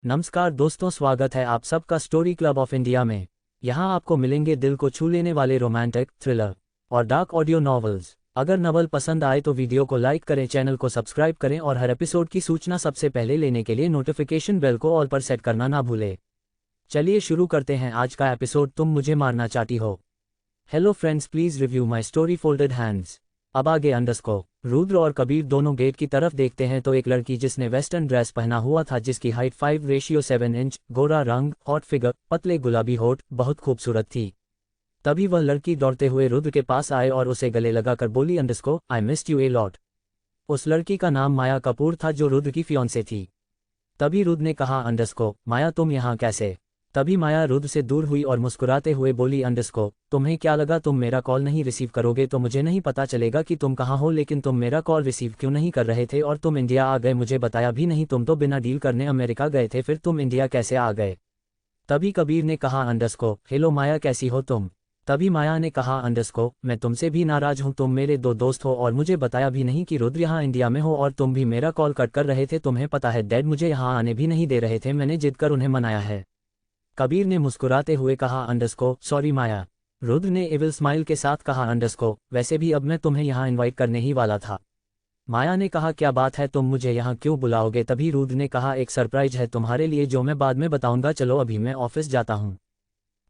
नमस्कार दोस्तों, स्वागत है आप सबका स्टोरी क्लब ऑफ इंडिया में। यहाँ आपको मिलेंगे दिल को छू लेने वाले रोमांटिक, थ्रिलर और डार्क ऑडियो नॉवेल्स। अगर नॉवल पसंद आए तो वीडियो को लाइक करें, चैनल को सब्सक्राइब करें और हर एपिसोड की सूचना सबसे पहले लेने के लिए नोटिफिकेशन बेल को ऑल पर सेट करना ना भूलें। चलिए शुरू करते हैं आज का एपिसोड, तुम मुझे मारना चाहती हो। Hello friends, please review my story folded hands. अब आगे अंडरस्को। रुद्र और कबीर दोनों गेट की तरफ देखते हैं तो एक लड़की जिसने वेस्टर्न ड्रेस पहना हुआ था, जिसकी हाइट 5:7 इंच, गोरा रंग, हॉट फिगर, पतले गुलाबी होठ, बहुत खूबसूरत थी। तभी वह लड़की दौड़ते हुए रुद्र के पास आए और उसे गले लगाकर बोली, अंडरस्को I missed U a lot. उस लड़की का नाम माया कपूर था जो रुद्र की फियांसे थी। तभी रुद्र ने कहा, अंडरस्को माया तुम यहाँ कैसे? तभी माया रुद्र से दूर हुई और मुस्कुराते हुए बोली, अंडरस्को तुम्हें क्या लगा तुम मेरा कॉल नहीं रिसीव करोगे तो मुझे नहीं पता चलेगा कि तुम कहाँ हो, लेकिन तुम मेरा कॉल रिसीव क्यों नहीं कर रहे थे और तुम इंडिया आ गए, मुझे बताया भी नहीं। तुम तो बिना डील करने अमेरिका गए थे, फिर तुम इंडिया कैसे आ गए? तभी कबीर ने कहा, अंडरस्को हेलो माया कैसी हो तुम? तभी माया ने कहा, अंडरस्को मैं तुमसे भी नाराज हूँ, तुम मेरे दो दोस्त हो और मुझे बताया भी नहीं कि रुद्र यहाँ इंडिया में हो, और तुम भी मेरा कॉल कट कर रहे थे। तुम्हें पता है डैड मुझे यहाँ आने भी नहीं दे रहे थे, मैंने जिद कर उन्हें मनाया है। कबीर ने मुस्कुराते हुए कहा, अंडरस्को सॉरी माया। रुद्र ने एविल स्माइल के साथ कहा, अंडरस्को वैसे भी अब मैं तुम्हें यहाँ इनवाइट करने ही वाला था। माया ने कहा, क्या बात है, तुम मुझे यहाँ क्यों बुलाओगे? तभी रुद्र ने कहा, एक सरप्राइज है तुम्हारे लिए जो मैं बाद में बताऊंगा, चलो अभी मैं ऑफिस जाता हूँ।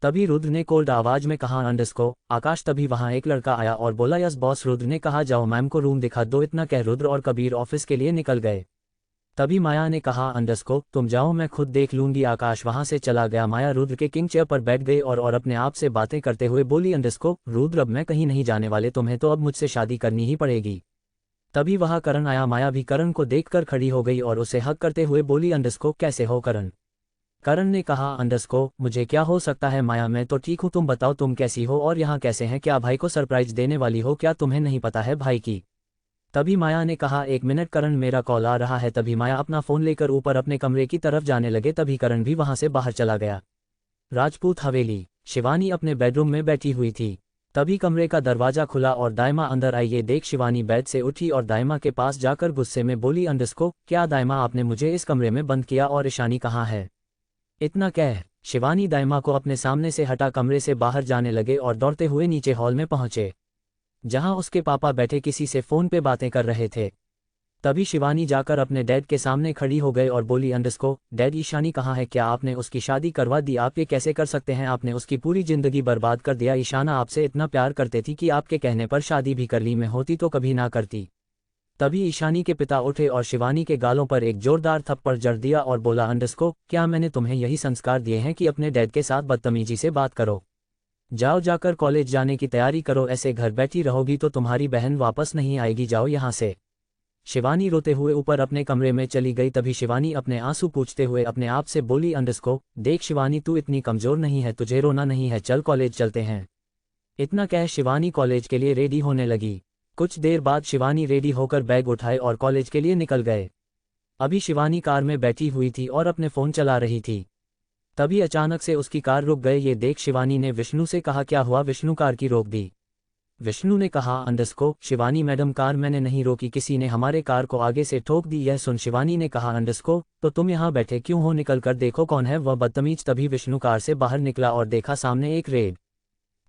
तभी रुद्र ने कोल्ड आवाज में कहा, अंडरस्को आकाश। तभी वहाँ एक लड़का आया और बोला, यस बॉस। रुद्र ने कहा, जाओ मैम को रूम दिखा दो। इतना कह रुद्र और कबीर ऑफिस के लिए निकल गए। तभी माया ने कहा, अंडरस्को तुम जाओ, मैं खुद देख लूंगी। आकाश वहां से चला गया। माया रुद्र के किंग चेयर पर बैठ गई और अपने आप से बातें करते हुए बोली, अंडरस्को रुद्र अब मैं कहीं नहीं जाने वाले, तुम्हें तो अब मुझसे शादी करनी ही पड़ेगी। तभी वहां करण आया। माया भी करण को देखकर खड़ी हो गई और उसे हक करते हुए बोली, अंडरस्को कैसे हो करण? करण ने कहा, अंडरस्को मुझे क्या हो सकता है माया, मैं तो ठीक हूँ, तुम बताओ तुम कैसी हो और यहाँ कैसे हैं? क्या भाई को सरप्राइज देने वाली हो? क्या तुम्हें नहीं पता है भाई की? तभी माया ने कहा, एक मिनट करण मेरा कॉल आ रहा है। तभी माया अपना फोन लेकर ऊपर अपने कमरे की तरफ जाने लगे। तभी करण भी वहां से बाहर चला गया। राजपूत हवेली। शिवानी अपने बेडरूम में बैठी हुई थी। तभी कमरे का दरवाजा खुला और दाइमा अंदर आई। ये देख शिवानी बेड से उठी और दाइमा के पास जाकर गुस्से में बोली, अंडरस्को क्या दाइमा आपने मुझे इस कमरे में बंद किया और ईशानी कहाँ है? इतना कह शिवानी दाइमा को अपने सामने से हटा कमरे से बाहर जाने लगे और दौड़ते हुए नीचे हॉल में पहुंचे, जहां उसके पापा बैठे किसी से फोन पे बातें कर रहे थे। तभी शिवानी जाकर अपने डैड के सामने खड़ी हो गई और बोली, अंडरस्को डैड ईशानी कहाँ है? क्या आपने उसकी शादी करवा दी? आप ये कैसे कर सकते हैं? आपने उसकी पूरी जिंदगी बर्बाद कर दिया। ईशाना आपसे इतना प्यार करते थी कि आपके कहने पर शादी भी कर ली, मैं होती तो कभी ना करती। तभी ईशानी के पिता उठे और शिवानी के गालों पर एक जोरदार थप्पड़ जड़ दिया और बोला, अंडरस्को क्या मैंने तुम्हें यही संस्कार दिए हैं कि अपने डैड के साथ बदतमीजी से बात करो? जाओ जाकर कॉलेज जाने की तैयारी करो, ऐसे घर बैठी रहोगी तो तुम्हारी बहन वापस नहीं आएगी, जाओ यहाँ से। शिवानी रोते हुए ऊपर अपने कमरे में चली गई। तभी शिवानी अपने आंसू पूछते हुए अपने आप से बोली, अंडरस्को देख शिवानी तू इतनी कमजोर नहीं है, तुझे रोना नहीं है, चल कॉलेज चलते हैं। इतना कह शिवानी कॉलेज के लिए रेडी होने लगी। कुछ देर बाद शिवानी रेडी होकर बैग उठाए और कॉलेज के लिए निकल गए। अभी शिवानी कार में बैठी हुई थी और अपने फोन चला रही थी। तभी अचानक से उसकी कार रुक गई। ये देख शिवानी ने विष्णु से कहा, क्या हुआ? विष्णु कार की रोक दी। विष्णु ने कहा, अंडरस्को शिवानी मैडम कार मैंने नहीं रोकी, किसी ने हमारे कार को आगे से ठोक दी। यह सुन शिवानी ने कहा, अंडरस्को तो तुम यहाँ बैठे क्यों हो? निकल कर देखो कौन है वह बदतमीज। तभी विष्णु कार से बाहर निकला और देखा सामने एक रेड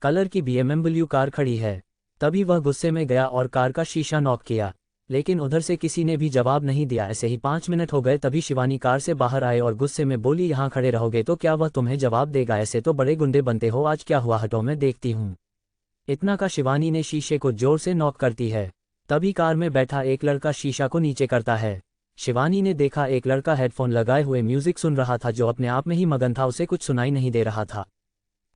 कलर की BMW कार खड़ी है। तभी वह गुस्से में गया और कार का शीशा नॉक किया, लेकिन उधर से किसी ने भी जवाब नहीं दिया। ऐसे ही 5 मिनट हो गए। तभी शिवानी कार से बाहर आए और गुस्से में बोली, यहाँ खड़े रहोगे तो क्या वह तुम्हें जवाब देगा? ऐसे तो बड़े गुंडे बनते हो, आज क्या हुआ हटो मैं देखती हूँ। इतना का शिवानी ने शीशे को जोर से नॉक करती है। तभी कार में बैठा एक लड़का शीशा को नीचे करता है। शिवानी ने देखा एक लड़का हेडफोन लगाए हुए म्यूजिक सुन रहा था, जो अपने आप में ही मगन था, उसे कुछ सुनाई नहीं दे रहा था।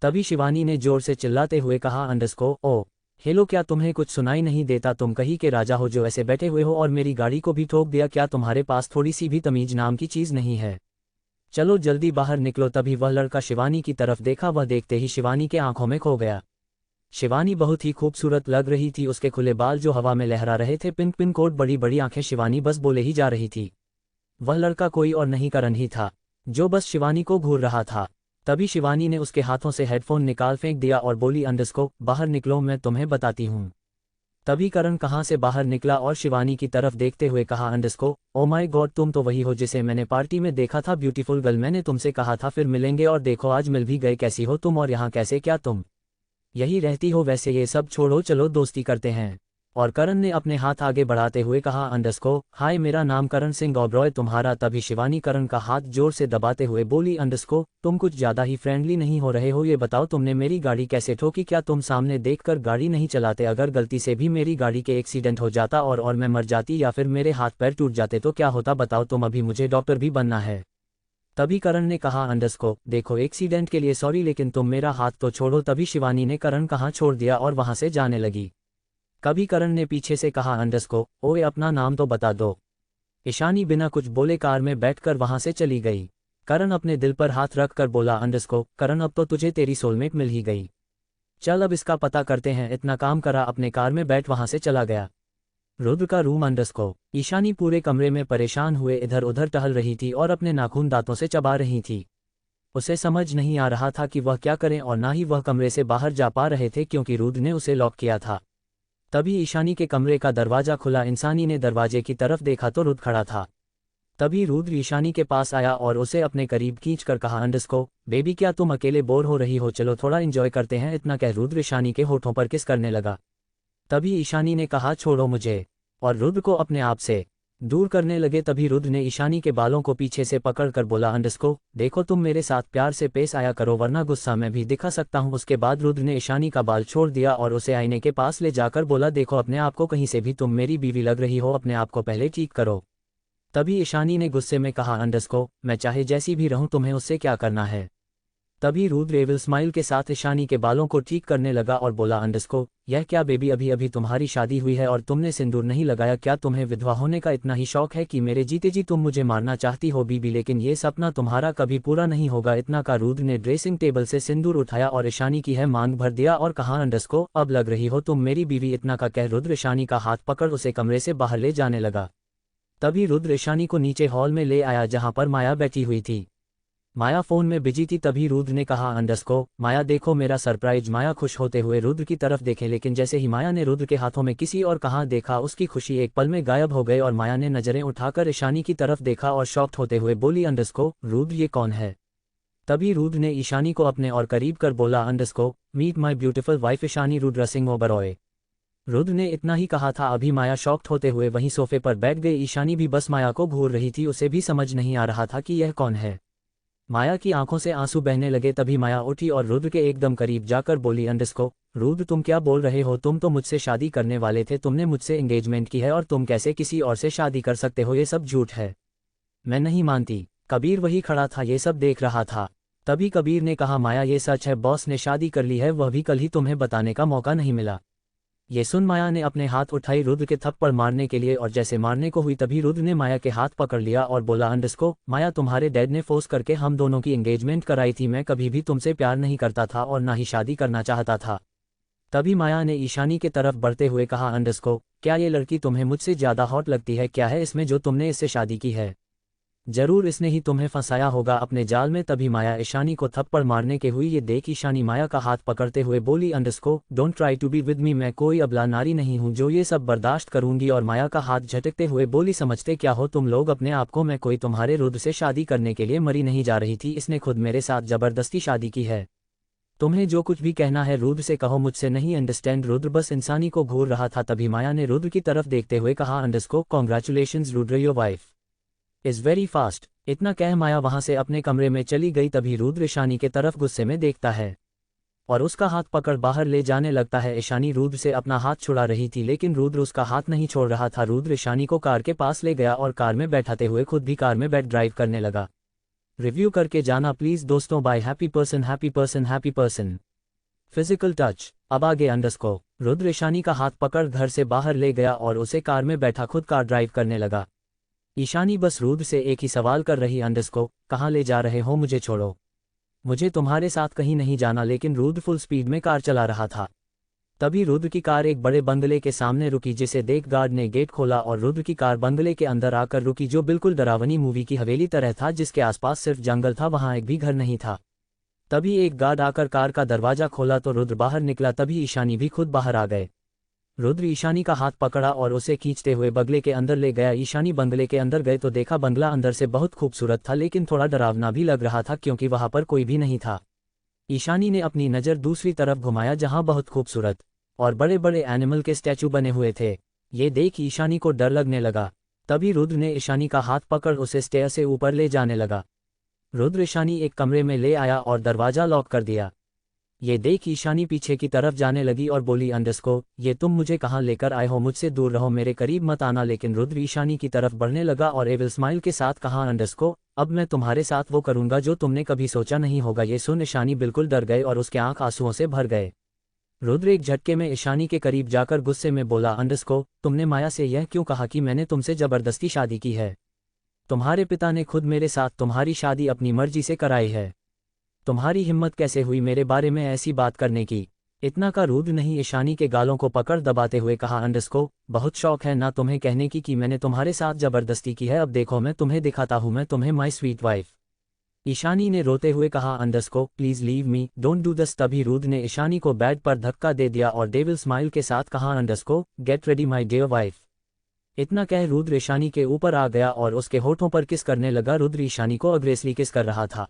तभी शिवानी ने जोर से चिल्लाते हुए कहा, अंडरस्को ओ हेलो क्या तुम्हें कुछ सुनाई नहीं देता? तुम कहीं के राजा हो जो ऐसे बैठे हुए हो और मेरी गाड़ी को भी ठोक दिया? क्या तुम्हारे पास थोड़ी सी भी तमीज नाम की चीज नहीं है? चलो जल्दी बाहर निकलो। तभी वह लड़का शिवानी की तरफ देखा, वह देखते ही शिवानी के आंखों में खो गया। शिवानी बहुत ही खूबसूरत लग रही थी, उसके खुले बाल जो हवा में लहरा रहे थे, पिन पिन कोट बड़ी बड़ी आंखें। शिवानी बस बोले ही जा रही थी। वह लड़का कोई और नहीं करण ही था, जो बस शिवानी को घूर रहा था। तभी शिवानी ने उसके हाथों से हेडफोन निकाल फेंक दिया और बोली, अंडरस्को बाहर निकलो, मैं तुम्हें बताती हूँ। तभी करण कहाँ से बाहर निकला और शिवानी की तरफ देखते हुए कहा अंडरस्को, ओ माय गॉड तुम तो वही हो जिसे मैंने पार्टी में देखा था। ब्यूटीफुल गर्ल, मैंने तुमसे कहा था फिर मिलेंगे और देखो आज मिल भी गए। कैसी हो तुम और यहाँ कैसे, क्या तुम यही रहती हो? वैसे ये सब छोड़ो, चलो दोस्ती करते हैं। और करण ने अपने हाथ आगे बढ़ाते हुए कहा अंडरस्को, हाय मेरा नाम करण सिंह ओबरॉय, तुम्हारा? तभी शिवानी करण का हाथ जोर से दबाते हुए बोली अंडरस्को, तुम कुछ ज्यादा ही फ्रेंडली नहीं हो रहे हो। ये बताओ तुमने मेरी गाड़ी कैसे ठोकी? क्या तुम सामने देखकर गाड़ी नहीं चलाते? अगर गलती से भी मेरी गाड़ी के एक्सीडेंट हो जाता और मैं मर जाती या फिर मेरे हाथ पैर टूट जाते तो क्या होता बताओ तुम? अभी मुझे डॉक्टर भी बनना है। तभी करण ने कहा अंडरस्को, देखो एक्सीडेंट के लिए सॉरी लेकिन तुम मेरा हाथ तो छोड़ो। तभी शिवानी ने करण का हाथ छोड़ दिया और वहां से जाने लगी। कभी करण ने पीछे से कहा अंडरस्को, ओए अपना नाम तो बता दो। ईशानी बिना कुछ बोले कार में बैठकर वहां से चली गई। करण अपने दिल पर हाथ रख कर बोला अंडरस्को, करण अब तो तुझे तेरी सोलमेट मिल ही गई, चल अब इसका पता करते हैं। इतना काम करा, अपने कार में बैठ वहां से चला गया। रुद्र का रूम अंडरस्को। ईशानी पूरे कमरे में परेशान हुए इधर उधर टहल रही थी और अपने नाखून दांतों से चबा रही थी। उसे समझ नहीं आ रहा था कि वह क्या करे और ना ही वह कमरे से बाहर जा पा रहे थे क्योंकि रुद्र ने उसे लॉक किया था। तभी ईशानी के कमरे का दरवाजा खुला। इंसानी ने दरवाजे की तरफ देखा तो रुद्र खड़ा था। तभी रुद्र ईशानी के पास आया और उसे अपने करीब खींचकर कहा अंडरस्को, बेबी क्या तुम अकेले बोर हो रही हो? चलो थोड़ा एंजॉय करते हैं। इतना कह रुद्र ईशानी के होठों पर किस करने लगा। तभी ईशानी ने कहा छोड़ो मुझे, और रुद्र को अपने आप से दूर करने लगे। तभी रुद्र ने ईशानी के बालों को पीछे से पकड़कर बोला अंडरस्को, देखो तुम मेरे साथ प्यार से पेश आया करो वरना गुस्सा मैं भी दिखा सकता हूँ। उसके बाद रुद्र ने ईशानी का बाल छोड़ दिया और उसे आईने के पास ले जाकर बोला, देखो अपने आप को कहीं से भी, तुम मेरी बीवी लग रही हो, अपने आप को पहले ठीक करो। तभी ईशानी ने गुस्से में कहा अंडरस्को, मैं चाहे जैसी भी रहूं तुम्हें उससे क्या करना है। तभी रुद्र एविल स्माइल के साथ ईशानी के बालों को ठीक करने लगा और बोला अंडरस्को, यह क्या बेबी, अभी अभी तुम्हारी शादी हुई है और तुमने सिंदूर नहीं लगाया? क्या तुम्हें विधवा होने का इतना ही शौक है कि मेरे जीते जी तुम मुझे मारना चाहती हो बीबी? लेकिन ये सपना तुम्हारा कभी पूरा नहीं होगा। इतना का रुद्र ने ड्रेसिंग टेबल से सिंदूर उठाया और ईशानी की है मांग भर दिया और कहा अंडरस्को, अब लग रही हो तुम मेरी बीवी। इतना का कह रुद्र ईशानी का हाथ पकड़ उसे कमरे से बाहर ले जाने लगा। तभी रुद्र ईशानी को नीचे हॉल में ले आया जहां पर माया बैठी हुई थी। माया फोन में बिजी थी। तभी रुद्र ने कहा अंडरस्को, माया देखो मेरा सरप्राइज। माया खुश होते हुए रुद्र की तरफ देखे लेकिन जैसे ही माया ने रुद्र के हाथों में किसी और कहाँ देखा उसकी खुशी एक पल में गायब हो गई और माया ने नजरें उठाकर ईशानी की तरफ देखा और शॉक्ड होते हुए बोली अंडरस्को, रुद्र ये कौन है? तभी रुद्र ने ईशानी को अपने और करीब कर बोला अंडरस्को, meet my beautiful wife Ishani Rudra Singh Oberoi. Rudra ने इतना ही कहा था अभी माया शॉक्ड होते हुए वहीं सोफे पर बैठ गई। ईशानी भी बस माया को घूर रही थी, उसे भी समझ नहीं आ रहा था कि यह कौन है। माया की आंखों से आंसू बहने लगे। तभी माया उठी और रुद्र के एकदम करीब जाकर बोली अंडरस्को, रुद्र तुम क्या बोल रहे हो? तुम तो मुझसे शादी करने वाले थे, तुमने मुझसे एंगेजमेंट की है और तुम कैसे किसी और से शादी कर सकते हो? ये सब झूठ है, मैं नहीं मानती। कबीर वही खड़ा था, ये सब देख रहा था। तभी कबीर ने कहा माया ये सच है, बॉस ने शादी कर ली है, वह भी कल ही, तुम्हें बताने का मौका नहीं मिला। ये सुन माया ने अपने हाथ उठाई रुद्र के थप्पड़ मारने के लिए और जैसे मारने को हुई तभी रुद्र ने माया के हाथ पकड़ लिया और बोला अंडरस्को, माया तुम्हारे डैड ने फोर्स करके हम दोनों की एंगेजमेंट कराई थी। मैं कभी भी तुमसे प्यार नहीं करता था और ना ही शादी करना चाहता था। तभी माया ने ईशानी के तरफ बढ़ते हुए कहा अंडरस्को, क्या ये लड़की तुम्हें मुझसे ज्यादा हॉट लगती है? क्या है इसमें जो तुमने इससे शादी की है? जरूर इसने ही तुम्हें फंसाया होगा अपने जाल में। तभी माया ईशानी को थप्पड़ मारने के हुई। ये देख ईशानी माया का हाथ पकड़ते हुए बोली अंडरस्को, don't try to be with me, मैं कोई अबला नारी नहीं हूँ जो ये सब बर्दाश्त करूंगी। और माया का हाथ झटकते हुए बोली, समझते क्या हो तुम लोग अपने आप को? मैं कोई तुम्हारे रुद्र से शादी करने के लिए मरी नहीं जा रही थी, इसने खुद मेरे साथ जबरदस्ती शादी की है। तुम्हें जो कुछ भी कहना है रुद्र से कहो, मुझसे नहीं। अंडरस्टैंड? रुद्र बस इंसानी को घूर रहा था। तभी माया ने रुद्र की तरफ देखते हुए कहा अंडरस्को, congratulations Rudra, your wife is very fast. इतना कह माया वहां से अपने कमरे में चली गई। तभी रुद्र ईशानी के तरफ गुस्से में देखता है और उसका हाथ पकड़ बाहर ले जाने लगता है। ईशानी रुद्र से अपना हाथ छुड़ा रही थी लेकिन रुद्र उसका हाथ नहीं छोड़ रहा था। रुद्र ईशानी को कार के पास ले गया और कार में बैठाते हुए खुद भी कार में बैठ ड्राइव करने लगा। रिव्यू करके जाना प्लीज दोस्तों। Bye. Happy person happy person happy person. Physical touch. अब आगे अंडरस्को। रुद्र ईशानी का हाथ पकड़ घर से बाहर ले गया और उसे कार में बैठा खुद कार ड्राइव करने लगा। ईशानी बस रुद्र से एक ही सवाल कर रही, अंडरस्को कहाँ ले जा रहे हो? मुझे छोड़ो, मुझे तुम्हारे साथ कहीं नहीं जाना। लेकिन रुद्र फुल स्पीड में कार चला रहा था। तभी रुद्र की कार एक बड़े बंगले के सामने रुकी जिसे देख गार्ड ने गेट खोला और रुद्र की कार बंगले के अंदर आकर रुकी जो बिल्कुल डरावनी मूवी की हवेली तरह था जिसके आसपास सिर्फ जंगल था, वहां एक भी घर नहीं था। तभी एक गार्ड आकर कार का दरवाजा खोला तो रुद्र बाहर निकला। तभी ईशानी भी खुद बाहर आ गए। रुद्र ईशानी का हाथ पकड़ा और उसे खींचते हुए बंगले के अंदर ले गया। ईशानी बंगले के अंदर गए तो देखा बंगला अंदर से बहुत खूबसूरत था, लेकिन थोड़ा डरावना भी लग रहा था क्योंकि वहां पर कोई भी नहीं था। ईशानी ने अपनी नज़र दूसरी तरफ घुमाया जहां बहुत खूबसूरत और बड़े बड़े एनिमल के स्टैचू बने हुए थे। ये देख ईशानी को डर लगने लगा। तभी रुद्र ने ईशानी का हाथ पकड़ उसे स्टेयर से ऊपर ले जाने लगा। रुद्र ईशानी एक कमरे में ले आया और दरवाज़ा लॉक कर दिया। ये देख ईशानी पीछे की तरफ जाने लगी और बोली, अंडरस्को, ये तुम मुझे कहाँ लेकर आए हो? मुझसे दूर रहो, मेरे करीब मत आना। लेकिन रुद्र ईशानी की तरफ बढ़ने लगा और एविल स्माइल के साथ कहा, अंडरस्को, अब मैं तुम्हारे साथ वो करूंगा जो तुमने कभी सोचा नहीं होगा। ये सुन ईशानी बिल्कुल डर गए और उसके आंख आंसुओं से भर गए। रुद्र एक झटके में ईशानी के करीब जाकर गुस्से में बोला, अंडरस्को, तुमने माया से यह क्यों कहा कि मैंने तुमसे जबरदस्ती शादी की है? तुम्हारे पिता ने खुद मेरे साथ तुम्हारी शादी अपनी मर्जी से कराई है। तुम्हारी हिम्मत कैसे हुई मेरे बारे में ऐसी बात करने की? इतना का रुद्र नहीं ईशानी के गालों को पकड़ दबाते हुए कहा, अंडरस्को, बहुत शौक है ना तुम्हें कहने की कि मैंने तुम्हारे साथ जबरदस्ती की है? अब देखो मैं तुम्हें दिखाता हूँ, मैं तुम्हें माई स्वीट वाइफ। ईशानी ने रोते हुए कहा, अंडरस्को, please leave me, don't do this. तभी रुद्र ने ईशानी को बेड पर धक्का दे दिया और डेविल स्माइल के साथ कहा, अंडरस्को, get ready my dear wife. इतना कह रुद्र ईशानी के ऊपर आ गया और उसके होठों पर किस करने लगा। रुद्र ईशानी को अग्रेसली किस कर रहा था,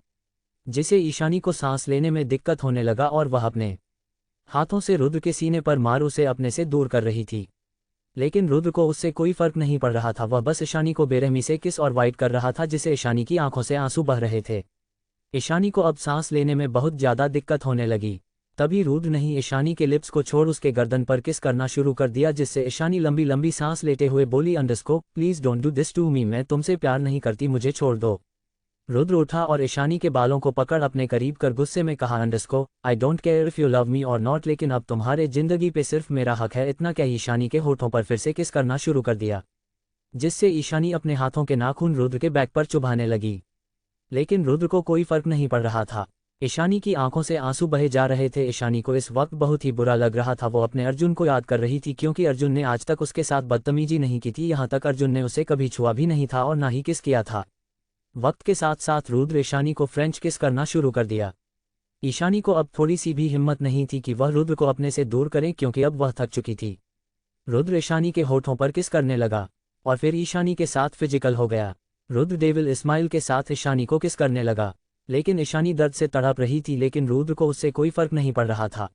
जिसे ईशानी को सांस लेने में दिक्कत होने लगा और वह अपने हाथों से रुद्र के सीने पर मार उसे अपने से दूर कर रही थी। लेकिन रुद्र को उससे कोई फर्क नहीं पड़ रहा था। वह बस ईशानी को बेरहमी से किस और वाइट कर रहा था, जिसे ईशानी की आंखों से आंसू बह रहे थे। ईशानी को अब सांस लेने में बहुत ज्यादा दिक्कत होने लगी। तभी रुद्र नहीं ईशानी के लिप्स को छोड़ उसके गर्दन पर किस करना शुरू कर दिया, जिससे ईशानी लंबी लंबी सांस लेते हुए बोली, अंडरस्को, please don't do this to me, मैं तुमसे प्यार नहीं करती, मुझे छोड़ दो। रुद्र उठा और ईशानी के बालों को पकड़ अपने करीब कर गुस्से में कहा, अंडरस्को, I don't care if you love me और नॉट, लेकिन अब तुम्हारे जिंदगी पे सिर्फ मेरा हक है। इतना कह ईशानी के होठों पर फिर से किस करना शुरू कर दिया, जिससे ईशानी अपने हाथों के नाखून रुद्र के बैक पर चुभाने लगी। लेकिन रुद्र को कोई फर्क नहीं पड़ रहा था। ईशानी की आंखों से आंसू बहे जा रहे थे। ईशानी को इस वक्त बहुत ही बुरा लग रहा था। वो अपने अर्जुन को याद कर रही थी, क्योंकि अर्जुन ने आज तक उसके साथ बदतमीजी नहीं की थी। यहाँ तक अर्जुन ने उसे कभी छुआ भी नहीं था और ना ही किस किया था। वक्त के साथ साथ रुद्र ईशानी को फ्रेंच किस करना शुरू कर दिया। ईशानी को अब थोड़ी सी भी हिम्मत नहीं थी कि वह रुद्र को अपने से दूर करे, क्योंकि अब वह थक चुकी थी। रुद्र ईशानी के होठों पर किस करने लगा और फिर ईशानी के साथ फिजिकल हो गया। रुद्र डेविल इस्माइल के साथ ईशानी को किस करने लगा, लेकिन ईशानी दर्द से तड़प रही थी, लेकिन रुद्र को उससे कोई फर्क नहीं पड़ रहा था।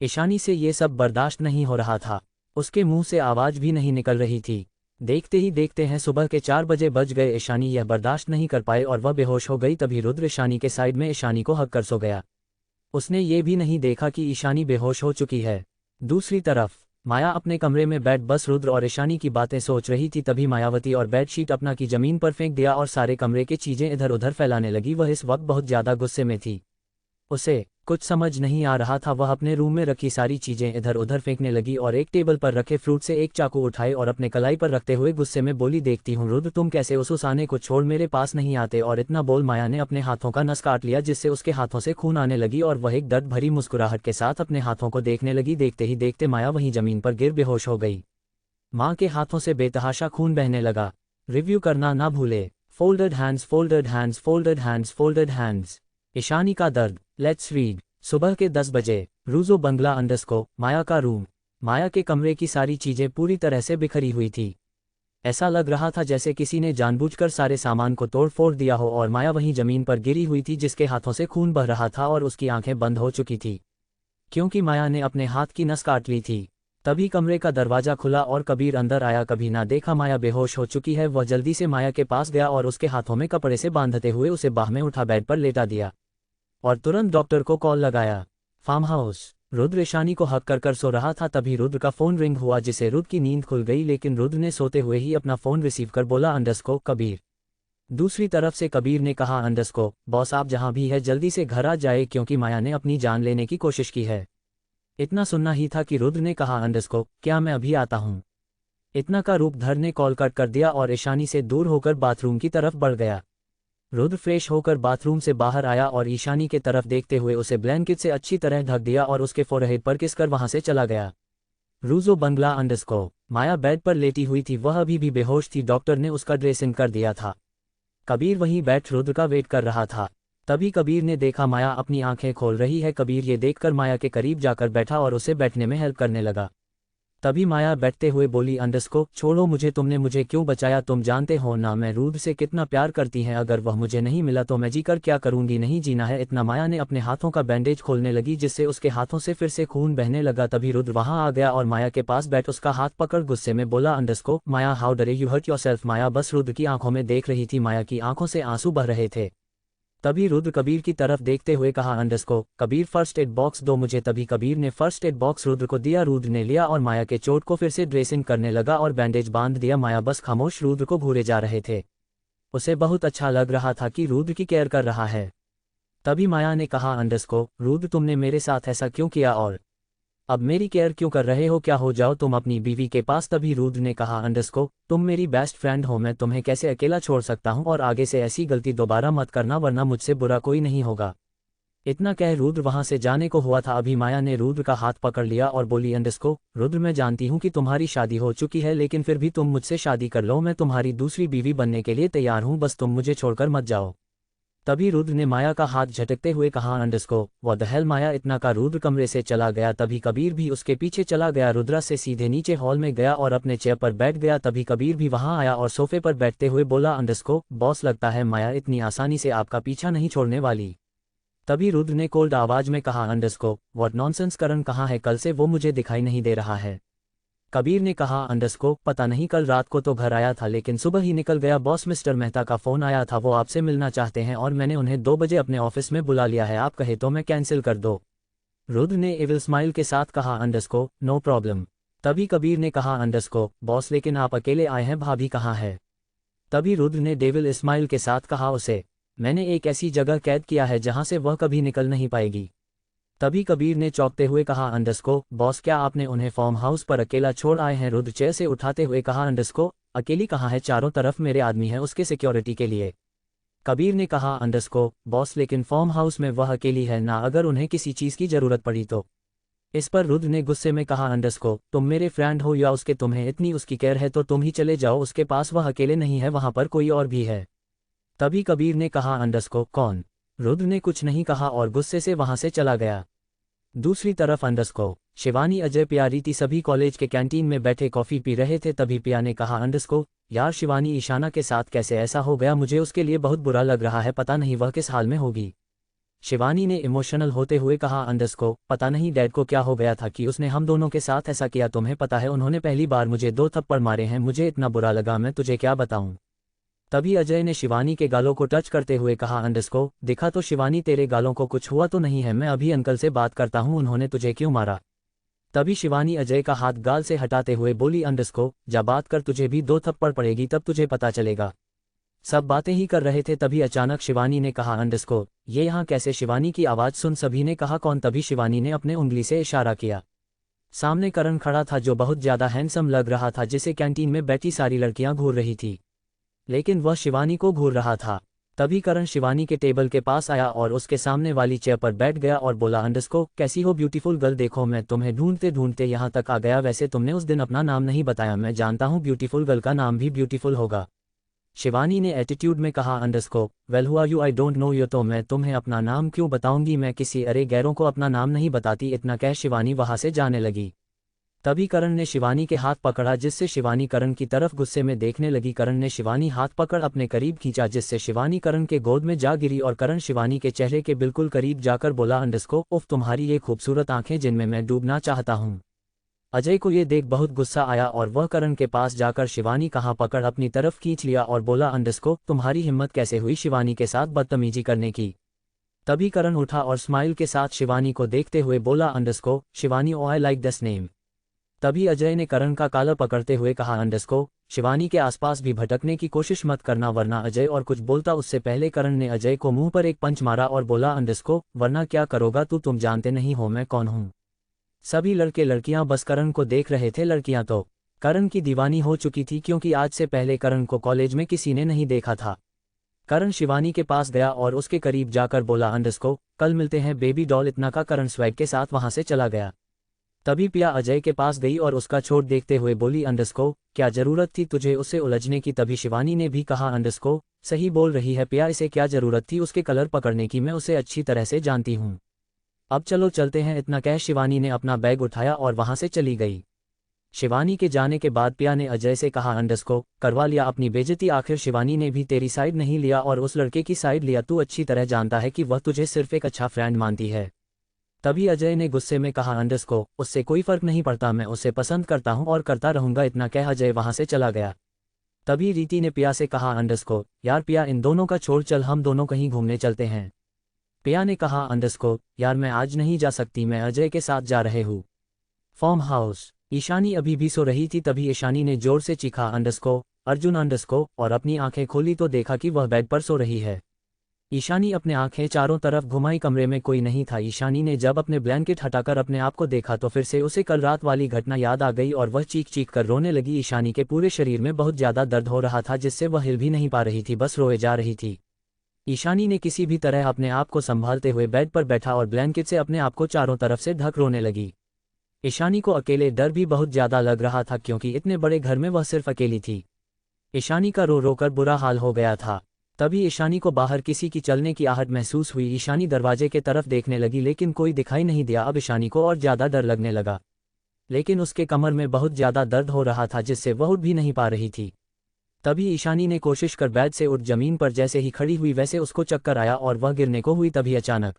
ईशानी से ये सब बर्दाश्त नहीं हो रहा था। उसके मुंह से आवाज भी नहीं निकल रही थी। देखते ही देखते हैं सुबह के 4 बजे बज गए। ईशानी यह बर्दाश्त नहीं कर पाए और वह बेहोश हो गई। तभी रुद्र ईशानी के साइड में ईशानी को हक कर सो गया। उसने ये भी नहीं देखा कि ईशानी बेहोश हो चुकी है। दूसरी तरफ माया अपने कमरे में बैठ बस रुद्र और ईशानी की बातें सोच रही थी। तभी मायावती और बेडशीट अपना की जमीन पर फेंक दिया और सारे कमरे की चीजें इधर उधर फैलाने लगी। वह इस वक्त बहुत ज्यादा गुस्से में थी। उसे कुछ समझ नहीं आ रहा था। वह अपने रूम में रखी सारी चीजें इधर उधर फेंकने लगी और एक टेबल पर रखे फ्रूट से एक चाकू उठाए और अपने कलाई पर रखते हुए गुस्से में बोली, देखती हूँ रुद्र तुम कैसे उस आने को छोड़ मेरे पास नहीं आते। और इतना बोल माया ने अपने हाथों का नस काट लिया, जिससे उसके हाथों से खून आने लगी और वह एक दर्द भरी मुस्कुराहट के साथ अपने हाथों को देखने लगी। देखते ही देखते माया वहीं जमीन पर गिर बेहोश हो गई। माँ के हाथों से बेतहाशा खून बहने लगा। रिव्यू करना ना भूले। Folded hands, folded hands, folded hands, folded hands. Ishani का दर्द। Let's read. सुबह के 10 बजे। रूजो बंगला अंडरस्को माया का रूम। माया के कमरे की सारी चीजें पूरी तरह से बिखरी हुई थी। ऐसा लग रहा था जैसे किसी ने जानबूझकर सारे सामान को तोड़ फोड़ दिया हो। और माया वहीं जमीन पर गिरी हुई थी, जिसके हाथों से खून बह रहा था और उसकी आंखें बंद हो चुकी थी, क्योंकि माया ने अपने हाथ की नस काट ली थी। तभी कमरे का दरवाजा खुला और कबीर अंदर आया। कभी ना देखा माया बेहोश हो चुकी है। वह जल्दी से माया के पास गया और उसके हाथों में कपड़े से बांधते हुए उसे बाह में उठा बेड पर लेटा दिया और तुरंत डॉक्टर को कॉल लगाया। Farm house. रुद्र ईशानी को हक कर सो रहा था। तभी रुद्र का फोन रिंग हुआ, जिसे रुद्र की नींद खुल गई। लेकिन रुद्र ने सोते हुए ही अपना फोन रिसीव कर बोला, अंडरस्को कबीर। दूसरी तरफ से कबीर ने कहा, अंडरस्को बॉस आप जहां भी है जल्दी से घर आ जाए, क्योंकि माया ने अपनी जान लेने की कोशिश की है। इतना सुनना ही था कि रुद्र ने कहा, अंडरस्को क्या मैं अभी आता हूं। इतना का रूपधर ने कॉल कट कर दिया और ईशानी से दूर होकर बाथरूम की तरफ बढ़ गया। रुद्र फ्रेश होकर बाथरूम से बाहर आया और ईशानी के तरफ देखते हुए उसे ब्लैंकेट से अच्छी तरह ढक दिया और उसके फोरहेड पर किस कर वहां से चला गया। रूजो बंगला अंडरस्को। माया बेड पर लेटी हुई थी। वह अभी भी बेहोश थी। डॉक्टर ने उसका ड्रेसिंग कर दिया था। कबीर वहीं बैठ रुद्र का वेट कर रहा था। तभी कबीर ने देखा माया अपनी आंखें खोल रही है। कबीर ये देखकर माया के करीब जाकर बैठा और उसे बैठने में हेल्प करने लगा। तभी माया बैठते हुए बोली अंडरस्को छोड़ो मुझे, तुमने मुझे क्यों बचाया? तुम जानते हो ना मैं रुद्र से कितना प्यार करती हैं, अगर वह मुझे नहीं मिला तो मैं जीकर क्या करूंगी, नहीं जीना है इतना। माया ने अपने हाथों का बैंडेज खोलने लगी जिससे उसके हाथों से फिर से खून बहने लगा। तभी रुद्र वहां आ गया और माया के पास बैठ उसका हाथ पकड़ गुस्से में बोला अंडरस्को माया हाउ डरे यू हर्ट योरसेल्फ। माया बस रुद्र की आंखों में देख रही थी, माया की आंखों से आंसू बह रहे थे। तभी रुद्र कबीर की तरफ देखते हुए कहा अंडरस्को कबीर फर्स्ट एड बॉक्स दो मुझे। तभी कबीर ने फर्स्ट एड बॉक्स रुद्र को दिया। रुद्र ने लिया और माया के चोट को फिर से ड्रेसिंग करने लगा और बैंडेज बांध दिया। माया बस खामोश रुद्र को घूरे जा रहे थे। उसे बहुत अच्छा लग रहा था कि रुद्र की केयर कर रहा है। तभी माया ने कहा अंडरस्को रुद्र तुमने मेरे साथ ऐसा क्यों किया और अब मेरी केयर क्यों कर रहे हो, क्या हो जाओ तुम अपनी बीवी के पास। तभी रुद्र ने कहा अंडरस्को तुम मेरी बेस्ट फ्रेंड हो, मैं तुम्हें कैसे अकेला छोड़ सकता हूं और आगे से ऐसी गलती दोबारा मत करना वरना मुझसे बुरा कोई नहीं होगा। इतना कह रुद्र वहां से जाने को हुआ था। अभी माया ने रुद्र का हाथ पकड़ लिया और बोली अंडरस्को रुद्र मैं जानती हूं कि तुम्हारी शादी हो चुकी है लेकिन फिर भी तुम मुझसे शादी कर लो, मैं तुम्हारी दूसरी बीवी बनने के लिए तैयार हूं, बस तुम मुझे छोड़कर मत जाओ। तभी रुद्र ने माया का हाथ झटकते हुए कहा अंडरस्को व्हाट द हेल। माया इतना का रुद्र कमरे से चला गया। तभी कबीर भी उसके पीछे चला गया। रुद्रा से सीधे नीचे हॉल में गया और अपने चेयर पर बैठ गया। तभी कबीर भी वहां आया और सोफे पर बैठते हुए बोला अंडरस्को बॉस लगता है माया इतनी आसानी से आपका पीछा नहीं छोड़ने वाली। तभी रुद्र ने कोल्ड आवाज में कहा अंडरस्को व्हाट नॉनसेंस, करण कहाँ है, कल से वो मुझे दिखाई नहीं दे रहा है। कबीर ने कहा अंडरस्को पता नहीं, कल रात को तो घर आया था लेकिन सुबह ही निकल गया। बॉस मिस्टर मेहता का फ़ोन आया था, वो आपसे मिलना चाहते हैं और मैंने उन्हें 2 बजे अपने ऑफिस में बुला लिया है, आप कहे तो मैं कैंसिल कर दो। रुद्र ने एविल स्माइल के साथ कहा अंडरस्को नो प्रॉब्लम। तभी कबीर ने कहा अंडरस्को बॉस लेकिन आप अकेले आए हैं, भाभी कहाँ है। तभी रुद्र ने डेविल स्माइल के साथ कहा उसे मैंने एक ऐसी जगह कैद किया है जहां से वह कभी निकल नहीं पाएगी। तभी कबीर ने चौंकते हुए कहा अंडरस्को बॉस क्या आपने उन्हें फार्म हाउस पर अकेला छोड़ आए हैं। रुद्र चेयर से उठाते हुए कहा अंडरस्को अकेली कहाँ है, चारों तरफ मेरे आदमी हैं उसके सिक्योरिटी के लिए। कबीर ने कहा अंडरस्को बॉस लेकिन फार्म हाउस में वह अकेली है ना, अगर उन्हें किसी चीज़ की ज़रूरत पड़ी तो। इस पर रुद्र ने गुस्से में कहा अंडरस्को तुम मेरे फ्रेंड हो या उसके, तुम्हें इतनी उसकी केयर है तो तुम ही चले जाओ उसके पास, वह अकेले नहीं है, वहां पर कोई और भी है। तभी कबीर ने कहा अंडरस्को कौन। रुद्र ने कुछ नहीं कहा और गुस्से से वहां से चला गया। दूसरी तरफ अंडरस्को शिवानी अजय पिया रीति सभी कॉलेज के कैंटीन में बैठे कॉफ़ी पी रहे थे। तभी पिया ने कहा अंडरस्को यार शिवानी ईशाना के साथ कैसे ऐसा हो गया, मुझे उसके लिए बहुत बुरा लग रहा है, पता नहीं वह किस हाल में होगी। शिवानी ने इमोशनल होते हुए कहा अंडरस्को पता नहीं डैड को क्या हो गया था कि उसने हम दोनों के साथ ऐसा किया, तुम्हें पता है उन्होंने पहली बार मुझे 2 थप्पड़ मारे हैं, मुझे इतना बुरा लगा मैं तुझे क्या बताऊं। तभी अजय ने शिवानी के गालों को टच करते हुए कहा अंडरस्को दिखा तो शिवानी तेरे गालों को कुछ हुआ तो नहीं है, मैं अभी अंकल से बात करता हूं उन्होंने तुझे क्यों मारा। तभी शिवानी अजय का हाथ गाल से हटाते हुए बोली अंडरस्को जा बात कर, तुझे भी 2 थप्पड़ पड़ेगी तब तुझे पता चलेगा। सब बातें ही कर रहे थे तभी अचानक शिवानी ने कहा अंडरस्को ये यहाँ कैसे। शिवानी की आवाज़ सुन सभी ने कहा कौन। तभी शिवानी ने अपने उंगली से इशारा किया। सामने करण खड़ा था जो बहुत ज़्यादा हैंडसम लग रहा था, जिसे कैंटीन में बैठी सारी लड़कियां घूर रही थी लेकिन वह शिवानी को घूर रहा था। तभी करण शिवानी के टेबल के पास आया और उसके सामने वाली चेयर पर बैठ गया और बोला अंडरस्को कैसी हो ब्यूटीफुल गर्ल, देखो मैं तुम्हें ढूंढते ढूंढते यहाँ तक आ गया, वैसे तुमने उस दिन अपना नाम नहीं बताया, मैं जानता हूँ ब्यूटीफुल गर्ल का नाम भी ब्यूटीफुल होगा। शिवानी ने एटीट्यूड में कहा अंडरस्को वेल हुआ you I don't know you, तो मैं तुम्हें अपना नाम क्यों बताऊंगी, मैं किसी अरे गैरों को अपना नाम नहीं बताती। इतना कह शिवानी वहां से जाने लगी। तभी करण ने शिवानी के हाथ पकड़ा जिससे शिवानी करण की तरफ गुस्से में देखने लगी। करण ने शिवानी हाथ पकड़ अपने करीब खींचा जिससे शिवानी करण के गोद में जा गिरी और करण शिवानी के चेहरे के बिल्कुल करीब जाकर बोला अंडरस्को उफ तुम्हारी ये खूबसूरत आंखें जिनमें मैं डूबना चाहता हूँ। अजय को ये देख बहुत गुस्सा आया और वह करण के पास जाकर शिवानी का हाथ पकड़ अपनी तरफ खींच लिया और बोला अंडरस्को तुम्हारी हिम्मत कैसे हुई शिवानी के साथ बदतमीजी करने की। तभी करण उठा और स्माइल के साथ शिवानी को देखते हुए बोला अंडरस्को Shivani oh I like this name. तभी अजय ने करण का कालर पकड़ते हुए कहा अंडरस्को शिवानी के आसपास भी भटकने की कोशिश मत करना वरना। अजय और कुछ बोलता उससे पहले करण ने अजय को मुंह पर एक पंच मारा और बोला अंडरस्को वरना क्या करोगा तू, तुम जानते नहीं हो मैं कौन हूं। सभी लड़के लड़कियां बस करण को देख रहे थे। लड़कियां तो करण की दीवानी हो चुकी थी क्योंकि आज से पहले करण को कॉलेज में किसी ने नहीं देखा था। करण शिवानी के पास गया और उसके करीब जाकर बोला अंडरस्को कल मिलते हैं बेबी डॉल। इतना का करण स्वैग के साथ वहां से चला गया। तभी पिया अजय के पास गई और उसका छोड़ देखते हुए बोली अंडरस्को क्या जरूरत थी तुझे उससे उलझने की। तभी शिवानी ने भी कहा अंडरस्को सही बोल रही है पिया, इसे क्या जरूरत थी उसके कलर पकड़ने की, मैं उसे अच्छी तरह से जानती हूँ। अब चलो चलते हैं। इतना कह शिवानी ने अपना बैग उठाया और वहां से चली गई। शिवानी के जाने के बाद पिया ने अजय से कहा अंडरस्को करवा लिया अपनी बेइज्जती। आखिर शिवानी ने भी तेरी साइड नहीं लिया और उस लड़के की साइड लिया। तू अच्छी तरह जानता है कि वह तुझे सिर्फ एक अच्छा फ्रेंड मानती है। तभी अजय ने गुस्से में कहा अंडरस्को उससे कोई फर्क नहीं पड़ता, मैं उसे पसंद करता हूं और करता रहूंगा। इतना कह अजय वहां से चला गया। तभी रीति ने पिया से कहा अंडरस्को यार पिया इन दोनों का छोड़, चल हम दोनों कहीं घूमने चलते हैं। पिया ने कहा अंडरस्को यार मैं आज नहीं जा सकती, मैं अजय के साथ जा रहे हूँ फॉर्म हाउस। ईशानी अभी भी सो रही थी। तभी ईशानी ने जोर से चीखा अंडरस्को अर्जुन अंडरस्को, और अपनी आंखें खोली तो देखा कि वह बेड पर सो रही है। ईशानी अपने आंखें चारों तरफ घुमाई, कमरे में कोई नहीं था। ईशानी ने जब अपने ब्लैंकेट हटाकर अपने आप को देखा तो फिर से उसे कल रात वाली घटना याद आ गई और वह चीख चीख कर रोने लगी। ईशानी के पूरे शरीर में बहुत ज्यादा दर्द हो रहा था जिससे वह हिल भी नहीं पा रही थी, बस रोए जा रही थी। ईशानी ने किसी भी तरह अपने आप को संभालते हुए बेड पर बैठा और ब्लैंकेट से अपने आप को चारों तरफ से ढक रोने लगी। ईशानी को अकेले डर भी बहुत ज्यादा लग रहा था क्योंकि इतने बड़े घर में वह सिर्फ अकेली थी। ईशानी का रो रो कर बुरा हाल हो गया था। तभी ईशानी को बाहर किसी की चलने की आहट महसूस हुई। ईशानी दरवाजे के तरफ देखने लगी लेकिन कोई दिखाई नहीं दिया। अब ईशानी को और ज्यादा डर लगने लगा, लेकिन उसके कमर में बहुत ज्यादा दर्द हो रहा था जिससे वह उठ भी नहीं पा रही थी। तभी ईशानी ने कोशिश कर बेड से उठ जमीन पर जैसे ही खड़ी हुई वैसे उसको चक्कर आया और वह गिरने को हुई। तभी अचानक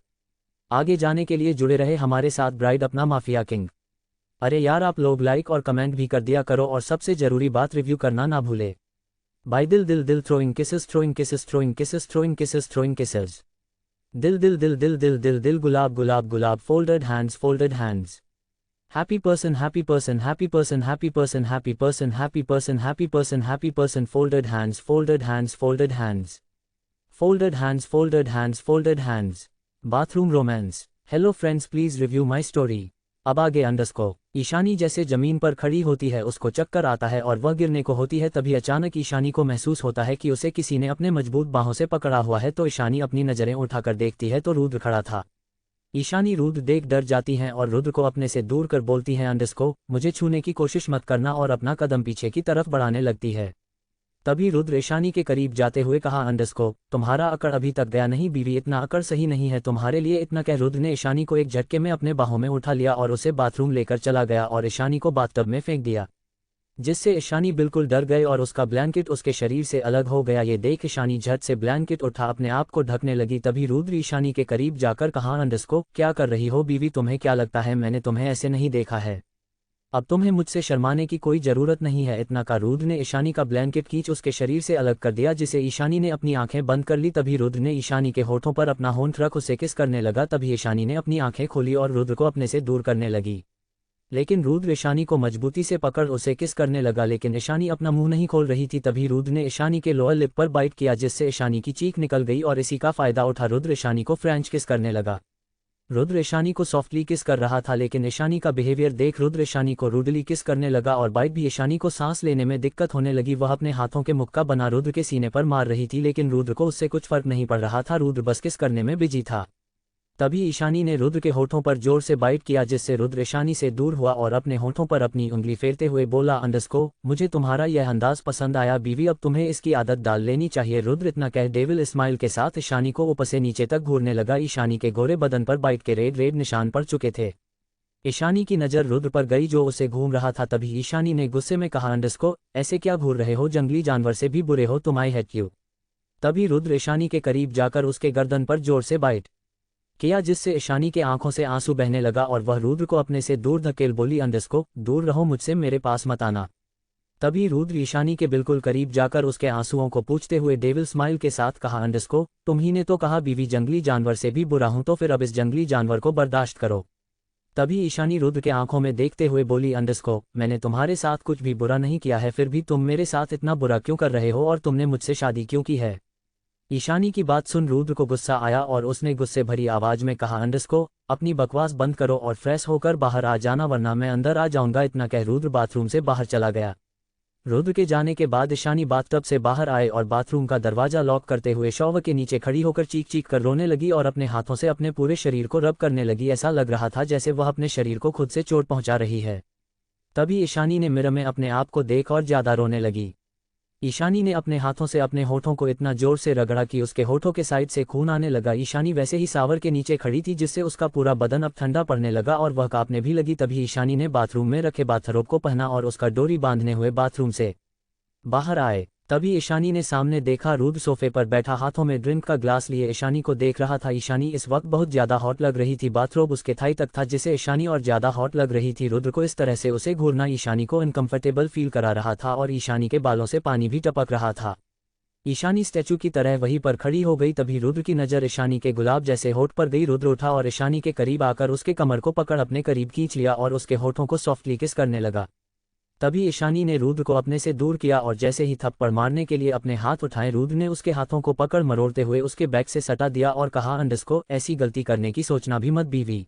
आगे जाने के लिए जुड़े रहे हमारे साथ ब्राइड अपना माफिया किंग। अरे यार आप लोग लाइक और कमेंट भी कर दिया करो और सबसे जरूरी बात रिव्यू करना ना भूले। बाय दिल दिल दिल throwing kisses throwing kisses throwing kisses throwing kisses throwing kisses दिल दिल दिल दिल दिल दिल दिल गुलाब गुलाब गुलाब folded hands folded hands happy person happy person happy person happy person happy person happy person happy person happy person folded hands folded hands folded hands folded hands folded hands folded hands bathroom romance. Hello friends please review my story. अब आगे अंडरस्को। ईशानी जैसे जमीन पर खड़ी होती है उसको चक्कर आता है और वह गिरने को होती है। तभी अचानक ईशानी को महसूस होता है कि उसे किसी ने अपने मजबूत बाहों से पकड़ा हुआ है। तो ईशानी अपनी नजरें उठाकर देखती है तो रुद्र खड़ा था। ईशानी रुद्र देख डर जाती हैं और रुद्र को अपने से दूर कर बोलती हैं अंडरस्को मुझे छूने की कोशिश मत करना, और अपना कदम पीछे की तरफ बढ़ाने लगती है। तभी रुद्र ईशानी के करीब जाते हुए कहा अंडरस्को तुम्हारा अकड़ अभी तक गया नहीं बीवी, इतना अकड़ सही नहीं है तुम्हारे लिए। इतना कह रुद्र ने ईशानी को एक झटके में अपने बाहों में उठा लिया और उसे बाथरूम लेकर चला गया और ईशानी को बाथटब में फेंक दिया, जिससे ईशानी बिल्कुल डर गए और उसका ब्लैंकेट उसके शरीर से अलग हो गया। ये देख ईशानी झट से ब्लैंकेट उठा अपने आप को ढकने लगी। तभी रुद्र ईशानी के करीब जाकर कहा अंडरस्को क्या कर रही हो बीवी, तुम्हें क्या लगता है मैंने तुम्हें ऐसे नहीं देखा है, अब तुम्हें मुझसे शर्माने की कोई जरूरत नहीं है। इतना का रुद्र ने ईशानी का ब्लैंकेट खींच उसके शरीर से अलग कर दिया जिसे ईशानी ने अपनी आंखें बंद कर ली। तभी रुद्र ने ईशानी के होठों पर अपना होंठ रख उसे किस करने लगा। तभी ईशानी ने अपनी आंखें खोली और रुद्र को अपने से दूर करने लगी, लेकिन रुद्र ईशानी को मजबूती से पकड़ उसे किस करने लगा, लेकिन ईशानी अपना मुंह नहीं खोल रही थी। तभी रुद्र ने ईशानी के लोअर लिप पर बाइट किया जिससे ईशानी की चीख निकल गई और इसी का फायदा उठा रुद्र ईशानी को फ्रेंच किस करने लगा। रुद्र ईशानी को सॉफ्टली किस कर रहा था लेकिन ईशानी का बिहेवियर देख रुद्र ईशानी को रूडली किस करने लगा और बाइट भी ईशानी को सांस लेने में दिक्कत होने लगी। वह अपने हाथों के मुक्का बना रुद्र के सीने पर मार रही थी लेकिन रुद्र को उससे कुछ फर्क नहीं पड़ रहा था, रुद्र बस किस करने में बिजी था। तभी ईशानी ने रुद्र के होठों पर जोर से बाइट किया जिससे रुद्र ईशानी से दूर हुआ और अपने होठों पर अपनी उंगली फेरते हुए बोला अंडरस्को मुझे तुम्हारा यह अंदाज पसंद आया बीवी, अब तुम्हें इसकी आदत डाल लेनी चाहिए। रुद्र इतना कह डेविल स्माइल के साथ ईशानी को ऊपर से नीचे तक घूरने लगा। ईशानी के गोरे बदन पर बाइट के रेड रेड निशान पड़ चुके थे। ईशानी की नज़र रुद्र पर गई जो उसे घूम रहा था। तभी ईशानी ने गुस्से में कहा अंडरस्को ऐसे क्या घूर रहे हो, जंगली जानवर से भी बुरे हो तुम, आई हेट यू। तभी रुद्र ईशानी के करीब जाकर उसके गर्दन पर जोर से बाइट किया जिससे ईशानी के आंखों से आंसू बहने लगा और वह रुद्र को अपने से दूर धकेल बोली अंडरस्को दूर रहो मुझसे, मेरे पास मत आना। तभी रुद्र ईशानी के बिल्कुल करीब जाकर उसके आंसुओं को पूछते हुए डेविल स्माइल के साथ कहा अंडरस्को तुम ही ने तो कहा बीवी जंगली जानवर से भी बुरा हूं, तो फिर अब इस जंगली जानवर को बर्दाश्त करो। तभी ईशानी रुद्र के आंखों में देखते हुए बोली अंडरस्को मैंने तुम्हारे साथ कुछ भी बुरा नहीं किया है, फिर भी तुम मेरे साथ इतना बुरा क्यों कर रहे हो और तुमने मुझसे शादी क्यों की है। ईशानी की बात सुन रुद्र को गुस्सा आया और उसने गुस्से भरी आवाज में कहा अंडरस्को अपनी बकवास बंद करो और फ्रेश होकर बाहर आ जाना वरना मैं अंदर आ जाऊंगा। इतना कह रुद्र बाथरूम से बाहर चला गया। रुद्र के जाने के बाद ईशानी बाथटब से बाहर आए और बाथरूम का दरवाजा लॉक करते हुए शॉवर के नीचे खड़ी होकर चीख चीख कर रोने लगी और अपने हाथों से अपने पूरे शरीर को रब करने लगी। ऐसा लग रहा था जैसे वह अपने शरीर को खुद से चोट पहुंचा रही है। तभी ईशानी ने मिरर में अपने आप को देख और ज्यादा रोने लगी। ईशानी ने अपने हाथों से अपने होठों को इतना जोर से रगड़ा कि उसके होठों के साइड से खून आने लगा। ईशानी वैसे ही सावर के नीचे खड़ी थी जिससे उसका पूरा बदन अब ठंडा पड़ने लगा और वह कांपने भी लगी। तभी ईशानी ने बाथरूम में रखे बाथरोब को पहना और उसका डोरी बांधने हुए बाथरूम से बाहर आए। तभी ईशानी ने सामने देखा रुद्र सोफे पर बैठा हाथों में ड्रिंक का ग्लास लिए ईशानी को देख रहा था। ईशानी इस वक्त बहुत ज्यादा हॉट लग रही थी। बाथरोब उसके थाई तक था जिससे ईशानी और ज्यादा हॉट लग रही थी। रुद्र को इस तरह से उसे घूरना ईशानी को अनकंफर्टेबल फील करा रहा था और ईशानी के बालों से पानी भी टपक रहा था। ईशानी स्टैचू की तरह वहीं पर खड़ी हो गई। तभी रुद्र की नज़र ईशानी के गुलाब जैसे होठ पर गई। रुद्र उठा और ईशानी के करीब आकर उसके कमर को पकड़ अपने करीब खींच लिया और उसके होठों को सॉफ्टली किस करने लगा। तभी ईशानी ने रुद्र को अपने से दूर किया और जैसे ही थप्पड़ मारने के लिए अपने हाथ उठाए, रुद्र ने उसके हाथों को पकड़ मरोड़ते हुए उसके बैक से सटा दिया और कहा, अंडरस्को ऐसी गलती करने की सोचना भी मत बीवी।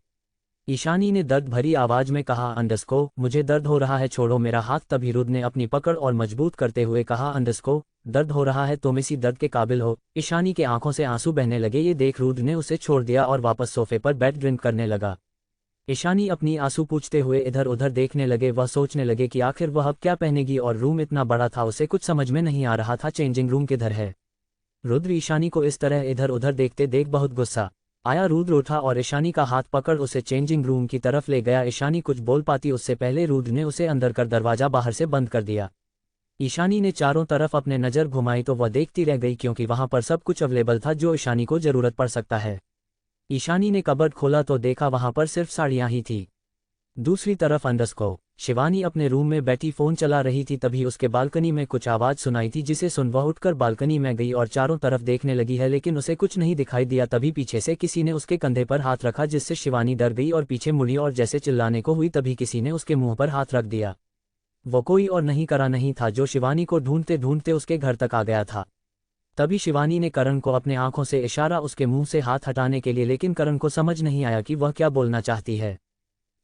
ईशानी ने दर्द भरी आवाज में कहा, अंडरस्को मुझे दर्द हो रहा है, छोड़ो मेरा हाथ। तभी रुद्र ने अपनी पकड़ और मजबूत करते हुए कहा, अंडरस्को दर्द हो रहा है, तुम इसी दर्द के काबिल हो। ईशानी के आंखों से आंसू बहने लगे। ये देख रुद्र ने उसे छोड़ दिया और वापस सोफे पर बैठ ड्रिंक करने लगा। ईशानी अपनी आंसू पूछते हुए इधर उधर देखने लगे। वह सोचने लगे कि आखिर वह अब क्या पहनेगी और रूम इतना बड़ा था उसे कुछ समझ में नहीं आ रहा था चेंजिंग रूम किधर है। रुद्र ईशानी को इस तरह इधर उधर देखते देख बहुत गुस्सा आया। रुद्र उठा और ईशानी का हाथ पकड़ उसे चेंजिंग रूम की तरफ ले गया। ईशानी कुछ बोल पाती उससे पहले रुद्र ने उसे अंदर कर दरवाजा बाहर से बंद कर दिया। ईशानी ने चारों तरफ अपने नज़र घुमाई तो वह देखती रह गई क्योंकि वहां पर सब कुछ अवेलेबल था जो ईशानी को जरूरत पड़ सकता है। ईशानी ने कबर्ड खोला तो देखा वहां पर सिर्फ साड़ियां ही थी। दूसरी तरफ अंडरस्को शिवानी अपने रूम में बैठी फोन चला रही थी। तभी उसके बालकनी में कुछ आवाज सुनाई थी जिसे सुन वह उठकर बालकनी में गई और चारों तरफ देखने लगी है लेकिन उसे कुछ नहीं दिखाई दिया। तभी पीछे से किसी ने उसके कंधे पर हाथ रखा जिससे शिवानी डर गई और पीछे मुड़ी और जैसे चिल्लाने को हुई तभी किसी ने उसके मुंह पर हाथ रख दिया। वो कोई और नहीं करण नहीं था जो शिवानी को ढूंढते ढूंढते उसके घर तक आ गया था। तभी शिवानी ने करण को अपने आंखों से इशारा उसके मुंह से हाथ हटाने के लिए, लेकिन करण को समझ नहीं आया कि वह क्या बोलना चाहती है।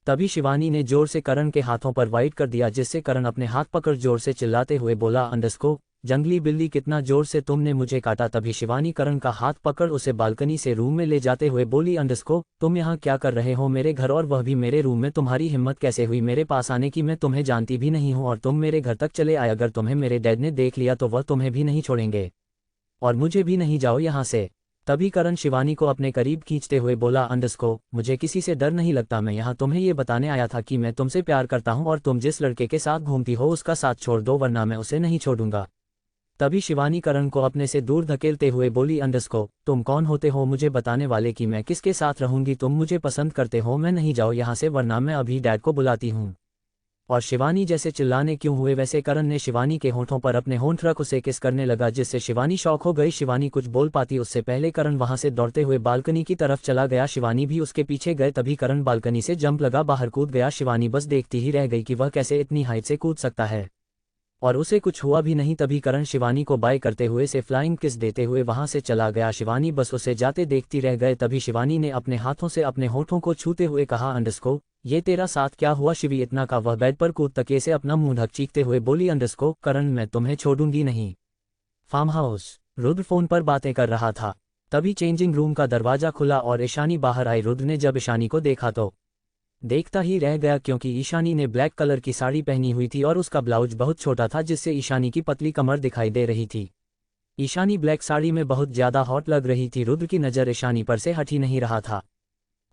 तभी शिवानी ने जोर से करण के हाथों पर वाइट कर दिया जिससे करण अपने हाथ पकड़ जोर से चिल्लाते हुए बोला, अंडरस्को जंगली बिल्ली कितना जोर से तुमने मुझे काटा। तभी शिवानी करण का हाथ पकड़ उसे बालकनी से रूम में ले जाते हुए बोली, अंडरस्को तुम यहाँ क्या कर रहे हो मेरे घर और वह भी मेरे रूम में। तुम्हारी हिम्मत कैसे हुई मेरे पास आने की, मैं तुम्हें जानती भी नहीं हूँ और तुम मेरे घर तक चले आए। अगर तुम्हें मेरे डैड ने देख लिया तो वह तुम्हें भी नहीं छोड़ेंगे और मुझे भी नहीं, जाओ यहाँ से। तभी करण शिवानी को अपने करीब खींचते हुए बोला, अंडरस्को मुझे किसी से डर नहीं लगता, मैं यहाँ तुम्हें ये बताने आया था कि मैं तुमसे प्यार करता हूँ और तुम जिस लड़के के साथ घूमती हो उसका साथ छोड़ दो वरना मैं उसे नहीं छोड़ूंगा। तभी शिवानी करण को अपने से दूर धकेलते हुए बोली, अंडरस्को तुम कौन होते हो मुझे बताने वाले कि मैं किसके साथ रहूंगी? तुम मुझे पसंद करते हो? मैं नहीं, जाओ यहाँ से वरना मैं अभी डैड को बुलाती हूँ। और शिवानी जैसे चिल्लाने क्यों हुए वैसे करण ने शिवानी के होठों पर अपने होंठ रख उसे किस करने लगा जिससे शिवानी शॉक हो गई। शिवानी कुछ बोल पाती उससे पहले करण वहां से दौड़ते हुए बालकनी की तरफ चला गया। शिवानी भी उसके पीछे गए। तभी करण बालकनी से जंप लगा बाहर कूद गया। शिवानी बस देखती ही रह गई कि वह कैसे इतनी हाइट से कूद सकता है और उसे कुछ हुआ भी नहीं। तभी करण शिवानी को बाय करते हुए से फ्लाइंग किस देते हुए वहां से चला गया। शिवानी बस उसे जाते देखती रह गए। तभी शिवानी ने अपने हाथों से अपने होठों को छूते हुए कहा, अंडरस्को ये तेरा साथ क्या हुआ? शिवी इतना का वह बेड पर कूद तकिए से अपना मुंह ढक चीखते हुए बोली, अंडरस्को करण मैं तुम्हें छोड़ूंगी नहीं। फार्म हाउस रुद्र फोन पर बातें कर रहा था। तभी चेंजिंग रूम का दरवाजा खुला और ईशानी बाहर आई। रुद्र ने जब ईशानी को देखा तो देखता ही रह गया क्योंकि ईशानी ने ब्लैक कलर की साड़ी पहनी हुई थी और उसका ब्लाउज बहुत छोटा था जिससे ईशानी की पतली कमर दिखाई दे रही थी। ईशानी ब्लैक साड़ी में बहुत ज्यादा हॉट लग रही थी। रुद्र की नज़र ईशानी पर से हट ही नहीं रहा था।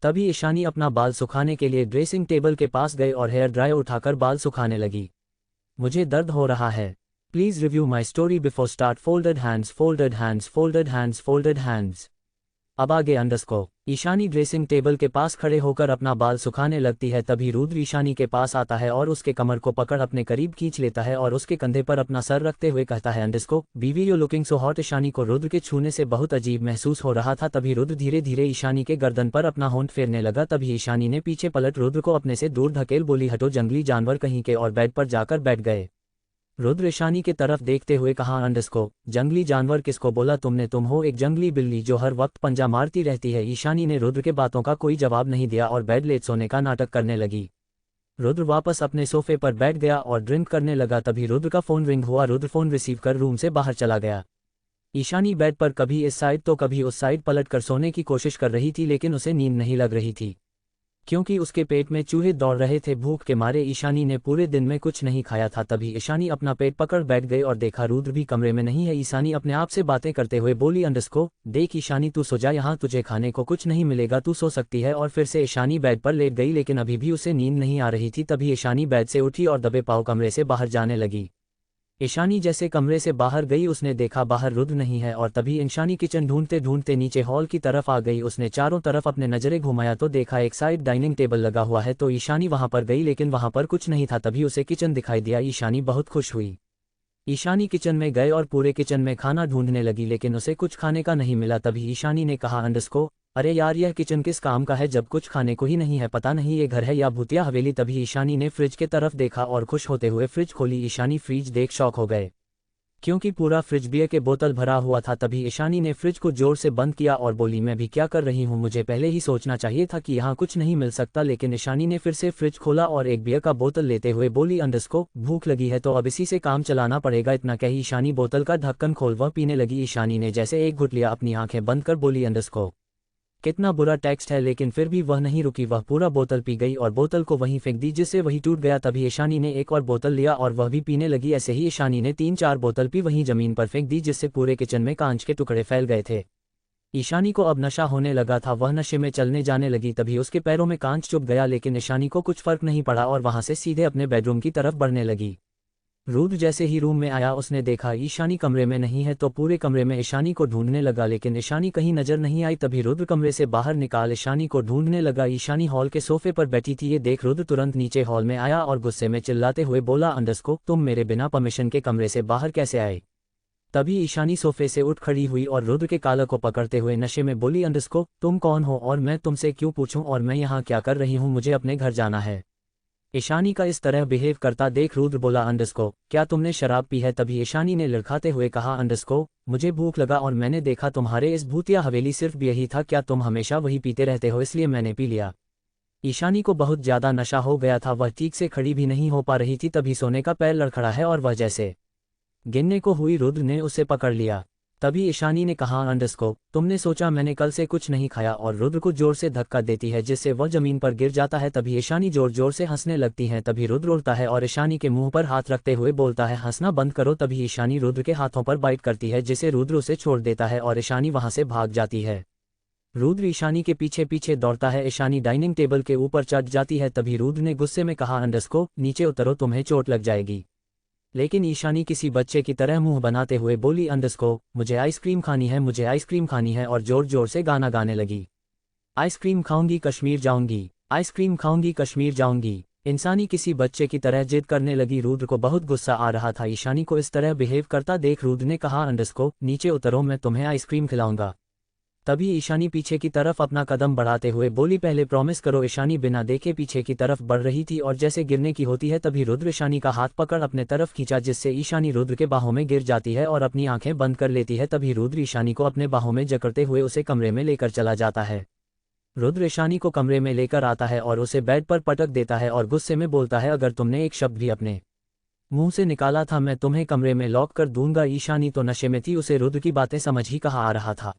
तभी ईशानी अपना बाल सुखाने के लिए ड्रेसिंग टेबल के पास गए और हेयर ड्रायर उठाकर बाल सुखाने लगी। मुझे दर्द हो रहा है, please review my story before start. Folded hands folded hands folded hands folded hands. अब आगे अंडरस्को ईशानी ड्रेसिंग टेबल के पास खड़े होकर अपना बाल सुखाने लगती है। तभी रुद्र ईशानी के पास आता है और उसके कमर को पकड़ अपने करीब खींच लेता है और उसके कंधे पर अपना सर रखते हुए कहता है, अंडरस्को बीवी you looking so hot. Ishani को रुद्र के छूने से बहुत अजीब महसूस हो रहा था। तभी रुद्र धीरे धीरे ईशानी के गर्दन पर अपना होंठ फेरने लगा। तभी ईशानी ने पीछे पलट रुद्र को अपने से दूर धकेल बोली, हटो जंगली जानवर कहीं के, और बेड पर जाकर बैठ गए। रुद्र ईशानी के तरफ देखते हुए कहा, अंडरस्को जंगली जानवर किसको बोला तुमने? तुम हो एक जंगली बिल्ली जो हर वक्त पंजा मारती रहती है। ईशानी ने रुद्र के बातों का कोई जवाब नहीं दिया और बेड लेट सोने का नाटक करने लगी। रुद्र वापस अपने सोफे पर बैठ गया और ड्रिंक करने लगा। तभी रुद्र का फोन रिंग हुआ। रुद्र फोन रिसीव कर रूम से बाहर चला गया। ईशानी बेड पर कभी इस साइड तो कभी उस साइड पलट कर सोने की कोशिश कर रही थी लेकिन उसे नींद नहीं लग रही थी क्योंकि उसके पेट में चूहे दौड़ रहे थे। भूख के मारे ईशानी ने पूरे दिन में कुछ नहीं खाया था। तभी ईशानी अपना पेट पकड़ बैठ गई और देखा रुद्र भी कमरे में नहीं है। ईशानी अपने आप से बातें करते हुए बोली, अंडरस्को देख ईशानी, तू सो जा, यहाँ तुझे खाने को कुछ नहीं मिलेगा, तू सो सकती है। और फिर से ईशानी बेड पर लेट गई, लेकिन अभी भी उसे नींद नहीं आ रही थी। तभी ईशानी बेड से उठी और दबे पाँव कमरे से बाहर जाने लगी। ईशानी जैसे कमरे से बाहर गई, उसने देखा बाहर रुद्र नहीं है। और तभी ईशानी किचन ढूंढते ढूंढते नीचे हॉल की तरफ आ गई। उसने चारों तरफ अपने नजरें घुमाया तो देखा एक साइड डाइनिंग टेबल लगा हुआ है। तो ईशानी वहां पर गई, लेकिन वहां पर कुछ नहीं था। तभी उसे किचन दिखाई दिया। ईशानी बहुत खुश हुई। ईशानी किचन में गए और पूरे किचन में खाना ढूंढने लगी, लेकिन उसे कुछ खाने का नहीं मिला। तभी ईशानी ने कहा, अंडरस्को अरे यार, यह किचन किस काम का है जब कुछ खाने को ही नहीं है, पता नहीं ये घर है या भूतिया हवेली। तभी ईशानी ने फ्रिज के तरफ देखा और खुश होते हुए फ्रिज खोली। ईशानी फ्रिज देख शॉक हो गए, क्योंकि पूरा फ्रिज बियर के बोतल भरा हुआ था। तभी ईशानी ने फ्रिज को जोर से बंद किया और बोली, मैं भी क्या कर रही हूँ, मुझे पहले ही सोचना चाहिए था कि यहाँ कुछ नहीं मिल सकता। लेकिन ईशानी ने फिर से फ्रिज खोला और एक बियर का बोतल लेते हुए बोली, अंडरस्को भूख लगी है तो अब इसी से काम चलाना पड़ेगा। इतना कही ईशानी बोतल का ढक्कन खोल वह पीने लगी। ईशानी ने जैसे एक घुट लिया, अपनी आंखें बंद कर बोली, अंडरस्को कितना बुरा टेक्स्ट है। लेकिन फिर भी वह नहीं रुकी, वह पूरा बोतल पी गई और बोतल को वहीं फेंक दी, जिससे वही टूट गया। तभी ईशानी ने एक और बोतल लिया और वह भी पीने लगी। ऐसे ही ईशानी ने 3-4 बोतल पी वहीं जमीन पर फेंक दी, जिससे पूरे किचन में कांच के टुकड़े फैल गए थे। ईशानी को अब नशा होने लगा था, वह नशे में चलने जाने लगी। तभी उसके पैरों में कांच चुभ गया, लेकिन ईशानी को कुछ फर्क नहीं पड़ा और वहां से सीधे अपने बेडरूम की तरफ बढ़ने लगी। रुद्र जैसे ही रूम में आया, उसने देखा ईशानी कमरे में नहीं है, तो पूरे कमरे में ईशानी को ढूंढने लगा, लेकिन ईशानी कहीं नजर नहीं आई। तभी रुद्र कमरे से बाहर निकाल ईशानी को ढूंढने लगा। ईशानी हॉल के सोफे पर बैठी थी। ये देख रुद्र तुरंत नीचे हॉल में आया और गुस्से में चिल्लाते हुए बोला, अंडरस्को तुम मेरे बिना परमिशन के कमरे से बाहर कैसे आए। तभी ईशानी सोफे से उठ खड़ी हुई और रुद्र के कालर को पकड़ते हुए नशे में बोली, अंडरस्को तुम कौन हो और मैं तुमसे क्यों पूछूं, और मैं यहाँ क्या कर रही हूँ, मुझे अपने घर जाना है। ईशानी का इस तरह बिहेव करता देख रुद्र बोला, अंडरस्को क्या तुमने शराब पी है। तभी ईशानी ने लड़खाते हुए कहा, अंडरस्को मुझे भूख लगा और मैंने देखा तुम्हारे इस भूतिया हवेली सिर्फ यही था, क्या तुम हमेशा वही पीते रहते हो, इसलिए मैंने पी लिया। ईशानी को बहुत ज्यादा नशा हो गया था, वह ठीक से खड़ी भी नहीं हो पा रही थी। तभी सोने का पैर लड़खड़ा है और वह जैसे गिनने को हुई, रुद्र ने उसे पकड़ लिया। तभी ईशानी ने कहा, अंडरस्को तुमने सोचा मैंने कल से कुछ नहीं खाया, और रुद्र को जोर से धक्का देती है, जिससे वह जमीन पर गिर जाता है। तभी ईशानी जोर जोर से हंसने लगती है। तभी रुद्र उड़ता है और ईशानी के मुंह पर हाथ रखते हुए बोलता है, हंसना बंद करो। तभी ईशानी रुद्र के हाथों पर बाइट करती है, जिसे रुद्र उसे छोड़ देता है और ईशानी वहां से भाग जाती है। रुद्र ईशानी के पीछे पीछे दौड़ता है। ईशानी डाइनिंग टेबल के ऊपर चढ़ जाती है। तभी रुद्र ने गुस्से में कहा, अंडरस्को नीचे उतरो, तुम्हें चोट लग जाएगी। लेकिन ईशानी किसी बच्चे की तरह मुंह बनाते हुए बोली, अंडरस्को मुझे आइसक्रीम खानी है, मुझे आइसक्रीम खानी है, और जोर जोर से गाना गाने लगी। आइसक्रीम खाऊंगी कश्मीर जाऊंगी, आइसक्रीम खाऊंगी कश्मीर जाऊंगी। इंसानी किसी बच्चे की तरह जिद करने लगी। रुद्र को बहुत गुस्सा आ रहा था ईशानी को इस तरह बिहेव करता देख। रुद्र ने कहा, अंडरस्को नीचे उतरो, मैं तुम्हें आइसक्रीम खिलाऊंगा। तभी ईशानी पीछे की तरफ अपना कदम बढ़ाते हुए बोली, पहले प्रॉमिस करो। ईशानी बिना देखे पीछे की तरफ बढ़ रही थी और जैसे गिरने की होती है, तभी रुद्र ईशानी का हाथ पकड़ अपने तरफ खींचा, जिससे ईशानी रुद्र के बाहों में गिर जाती है और अपनी आंखें बंद कर लेती है। तभी रुद्र ईशानी को अपने बाहों में जकड़ते हुए उसे कमरे में लेकर चला जाता है। रुद्र ईशानी को कमरे में लेकर आता है और उसे बेड पर पटक देता है और गुस्से में बोलता है, अगर तुमने एक शब्द भी अपने मुंह से निकाला था, मैं तुम्हें कमरे में लॉक कर दूंगा। ईशानी तो नशे में थी, उसे रुद्र की बातें समझ ही कहाँ आ रहा था।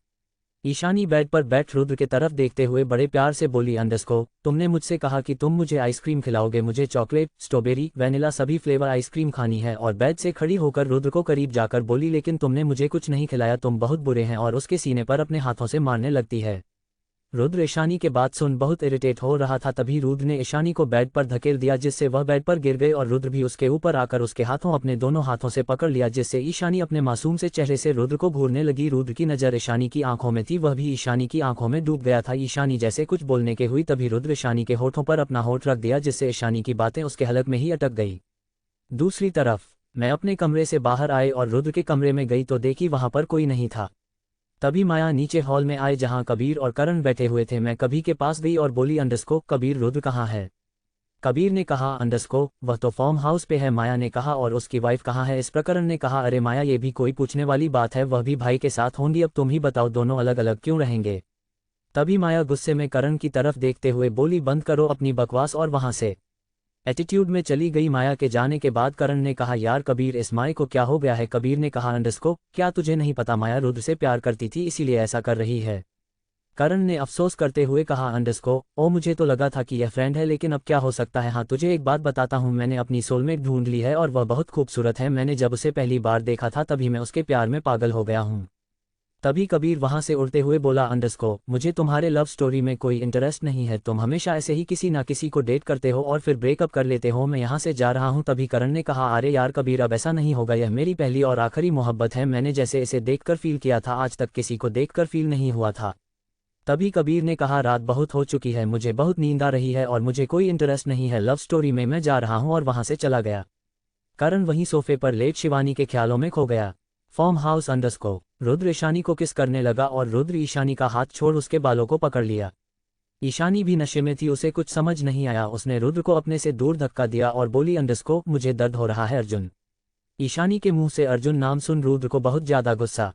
ईशानी बेड पर बैठ रुद्र के तरफ देखते हुए बड़े प्यार से बोली, अंडरस्को तुमने मुझसे कहा कि तुम मुझे आइसक्रीम खिलाओगे, मुझे चॉकलेट, स्ट्रॉबेरी, वैनिला सभी फ्लेवर आइसक्रीम खानी है। और बेड से खड़ी होकर रुद्र को करीब जाकर बोली, लेकिन तुमने मुझे कुछ नहीं खिलाया, तुम बहुत बुरे हैं, और उसके सीने पर अपने हाथों से मारने लगती है। रुद्र ईशानी के बात सुन बहुत इरिटेट हो रहा था। तभी रुद्र ने ईशानी को बेड पर धकेल दिया, जिससे वह बेड पर गिर गई और रुद्र भी उसके ऊपर आकर उसके हाथों अपने दोनों हाथों से पकड़ लिया, जिससे ईशानी अपने मासूम से चेहरे से रुद्र को घूरने लगी। रुद्र की नज़र ईशानी की आंखों में थी, वह भी ईशानी की आंखों में डूब गया था। ईशानी जैसे कुछ बोलने के हुई, तभी रुद्र ईशानी के होठों पर अपना होठ रख दिया, जिससे ईशानी की बातें उसके हलक में ही अटक गई। दूसरी तरफ मैं अपने कमरे से बाहर आए और रुद्र के कमरे में गई तो देखी वहां पर कोई नहीं था। तभी माया नीचे हॉल में आए जहां कबीर और करण बैठे हुए थे। मैं कबीर के पास गई और बोली, अंडरस्को कबीर रुद्र कहाँ है। कबीर ने कहा, अंडरस्को वह तो फार्म हाउस पे है। माया ने कहा, और उसकी वाइफ कहाँ है। इस प्रकरण ने कहा, अरे माया ये भी कोई पूछने वाली बात है, वह भी भाई के साथ होंगी, अब तुम ही बताओ दोनों अलग अलग क्यों रहेंगे। तभी माया गुस्से में करण की तरफ देखते हुए बोली, बंद करो अपनी बकवास, और वहां से एटीट्यूड में चली गई। माया के जाने के बाद करण ने कहा, यार कबीर इस माया को क्या हो गया है। कबीर ने कहा, अंडरस्को क्या तुझे नहीं पता माया रुद्र से प्यार करती थी, इसीलिए ऐसा कर रही है। करण ने अफसोस करते हुए कहा अंडरस्को, ओ मुझे तो लगा था कि यह फ्रेंड है, लेकिन अब क्या हो सकता है। हाँ तुझे एक बात बताता हूँ, मैंने अपनी सोलमेट ढूंढ ली है और वह बहुत खूबसूरत है। मैंने जब उसे पहली बार देखा था तभी मैं उसके प्यार में पागल हो गया हूँ। तभी कबीर वहां से उड़ते हुए बोला अंडरस्को, मुझे तुम्हारे लव स्टोरी में कोई इंटरेस्ट नहीं है। तुम हमेशा ऐसे ही किसी ना किसी को डेट करते हो और फिर ब्रेकअप कर लेते हो। मैं यहाँ से जा रहा हूँ। तभी करण ने कहा, अरे यार कबीर, अब ऐसा नहीं होगा, यह मेरी पहली और आखिरी मोहब्बत है। मैंने जैसे इसे देखकर फील किया था, आज तक किसी को देखकर फील नहीं हुआ था। तभी कबीर ने कहा, रात बहुत हो चुकी है, मुझे बहुत नींद आ रही है और मुझे कोई इंटरेस्ट नहीं है लव स्टोरी में, मैं जा रहा हूँ। और वहां से चला गया। करण वहीं सोफे पर लेट शिवानी के ख्यालों में खो गया। फॉर्म हाउस अंडरस्को, रुद्र ईशानी को किस करने लगा और रुद्र ईशानी का हाथ छोड़ उसके बालों को पकड़ लिया। ईशानी भी नशे में थी, उसे कुछ समझ नहीं आया। उसने रुद्र को अपने से दूर धक्का दिया और बोली, अंडरस्को मुझे दर्द हो रहा है अर्जुन। ईशानी के मुंह से अर्जुन नाम सुन रुद्र को बहुत ज्यादा गुस्सा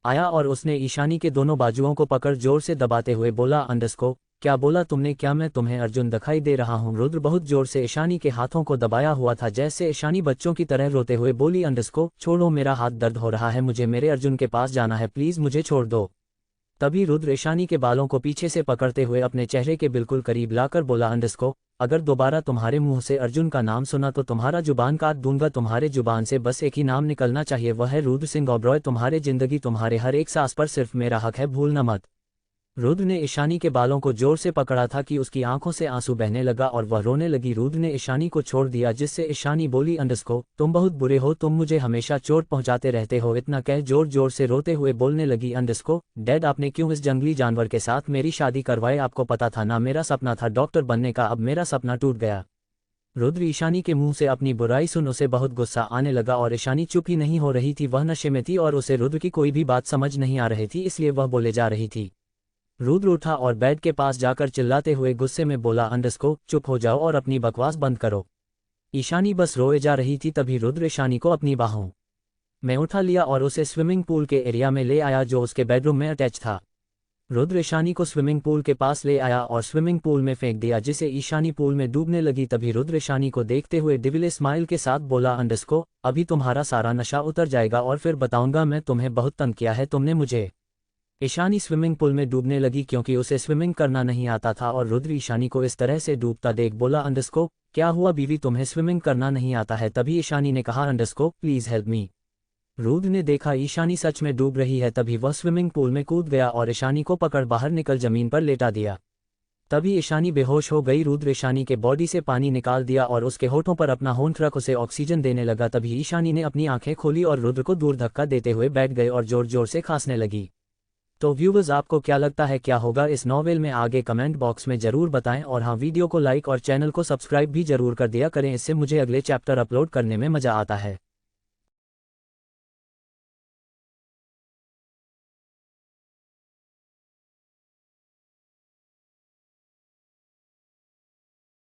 आया और उसने ईशानी के दोनों बाजुओं को पकड़ जोर से दबाते हुए बोला, अंडरस्को क्या बोला तुमने, क्या मैं तुम्हें अर्जुन दिखाई दे रहा हूँ। रुद्र बहुत जोर से ईशानी के हाथों को दबाया हुआ था, जैसे ईशानी बच्चों की तरह रोते हुए बोली, अंडरस्को छोड़ो, मेरा हाथ दर्द हो रहा है, मुझे मेरे अर्जुन के पास जाना है, प्लीज मुझे छोड़ दो। तभी रुद्र ईशानी के बालों को पीछे से पकड़ते हुए अपने चेहरे के बिल्कुल करीब लाकर बोला, अंडरस्को अगर दोबारा तुम्हारे मुंह से अर्जुन का नाम सुना तो तुम्हारा जुबान काट दूंगा। तुम्हारे जुबान से बस एक ही नाम निकलना चाहिए, वह है रुद्र सिंह ओबरॉय। तुम्हारे जिंदगी, तुम्हारे हर एक सांस पर सिर्फ मेरा हक है, भूलना मत। रुद्र ने ईशानी के बालों को जोर से पकड़ा था कि उसकी आंखों से आंसू बहने लगा और वह रोने लगी। रुद्र ने ईशानी को छोड़ दिया, जिससे ईशानी बोली, अंडरस्को तुम बहुत बुरे हो, तुम मुझे हमेशा चोट पहुंचाते रहते हो। इतना कह जोर जोर से रोते हुए बोलने लगी, अंडरस्को डैड आपने क्यों इस जंगली जानवर के साथ मेरी शादी करवाई, आपको पता था ना मेरा सपना था डॉक्टर बनने का, अब मेरा सपना टूट गया। रुद्र ईशानी के मुंह से अपनी बुराई सुन उसे बहुत गुस्सा आने लगा और ईशानी चुप ही नहीं हो रही थी, वह नशे में थी और उसे रुद्र की कोई भी बात समझ नहीं आ रही थी, इसलिए वह बोले जा रही थी। रुद्र उठा और बेड के पास जाकर चिल्लाते हुए गुस्से में बोला, अंडरस्को चुप हो जाओ और अपनी बकवास बंद करो। ईशानी बस रोए जा रही थी। तभी रुद्र ईशानी को अपनी बाहों में उठा लिया और उसे स्विमिंग पूल के एरिया में ले आया जो उसके बेडरूम में अटैच था। रुद्र ईशानी को स्विमिंग पूल के पास ले आया और स्विमिंग पूल में फेंक दिया, जिसे ईशानी पूल में डूबने लगी। तभी रुद्र ईशानी को देखते हुए डिविले स्माइल के साथ बोला, अंडरस्को अभी तुम्हारा सारा नशा उतर जाएगा और फिर बताऊंगा मैं तुम्हें बहुत तंग किया है तुमने मुझे। ईशानी स्विमिंग पूल में डूबने लगी क्योंकि उसे स्विमिंग करना नहीं आता था और रुद्र ईशानी को इस तरह से डूबता देख बोला, अंडरस्को क्या हुआ बीवी, तुम्हें स्विमिंग करना नहीं आता है। तभी ईशानी ने कहा, अंडरस्को प्लीज हेल्प मी। रुद्र ने देखा ईशानी सच में डूब रही है, तभी वह स्विमिंग पूल में कूद गया और ईशानी को पकड़ बाहर निकल जमीन पर लेटा दिया। तभी ईशानी बेहोश हो गई। रुद्र ईशानी के बॉडी से पानी निकाल दिया और उसके होठों पर अपना होंठ रख उसे ऑक्सीजन देने लगा। तभी ईशानी ने अपनी आंखें खोली और रुद्र को दूर धक्का देते हुए बैठ गए और जोर जोर से खांसने लगी। तो व्यूवर्स, आपको क्या लगता है क्या होगा इस नॉवेल में आगे, कमेंट बॉक्स में जरूर बताएं और हाँ, वीडियो को लाइक और चैनल को सब्सक्राइब भी जरूर कर दिया करें, इससे मुझे अगले चैप्टर अपलोड करने में मजा आता है।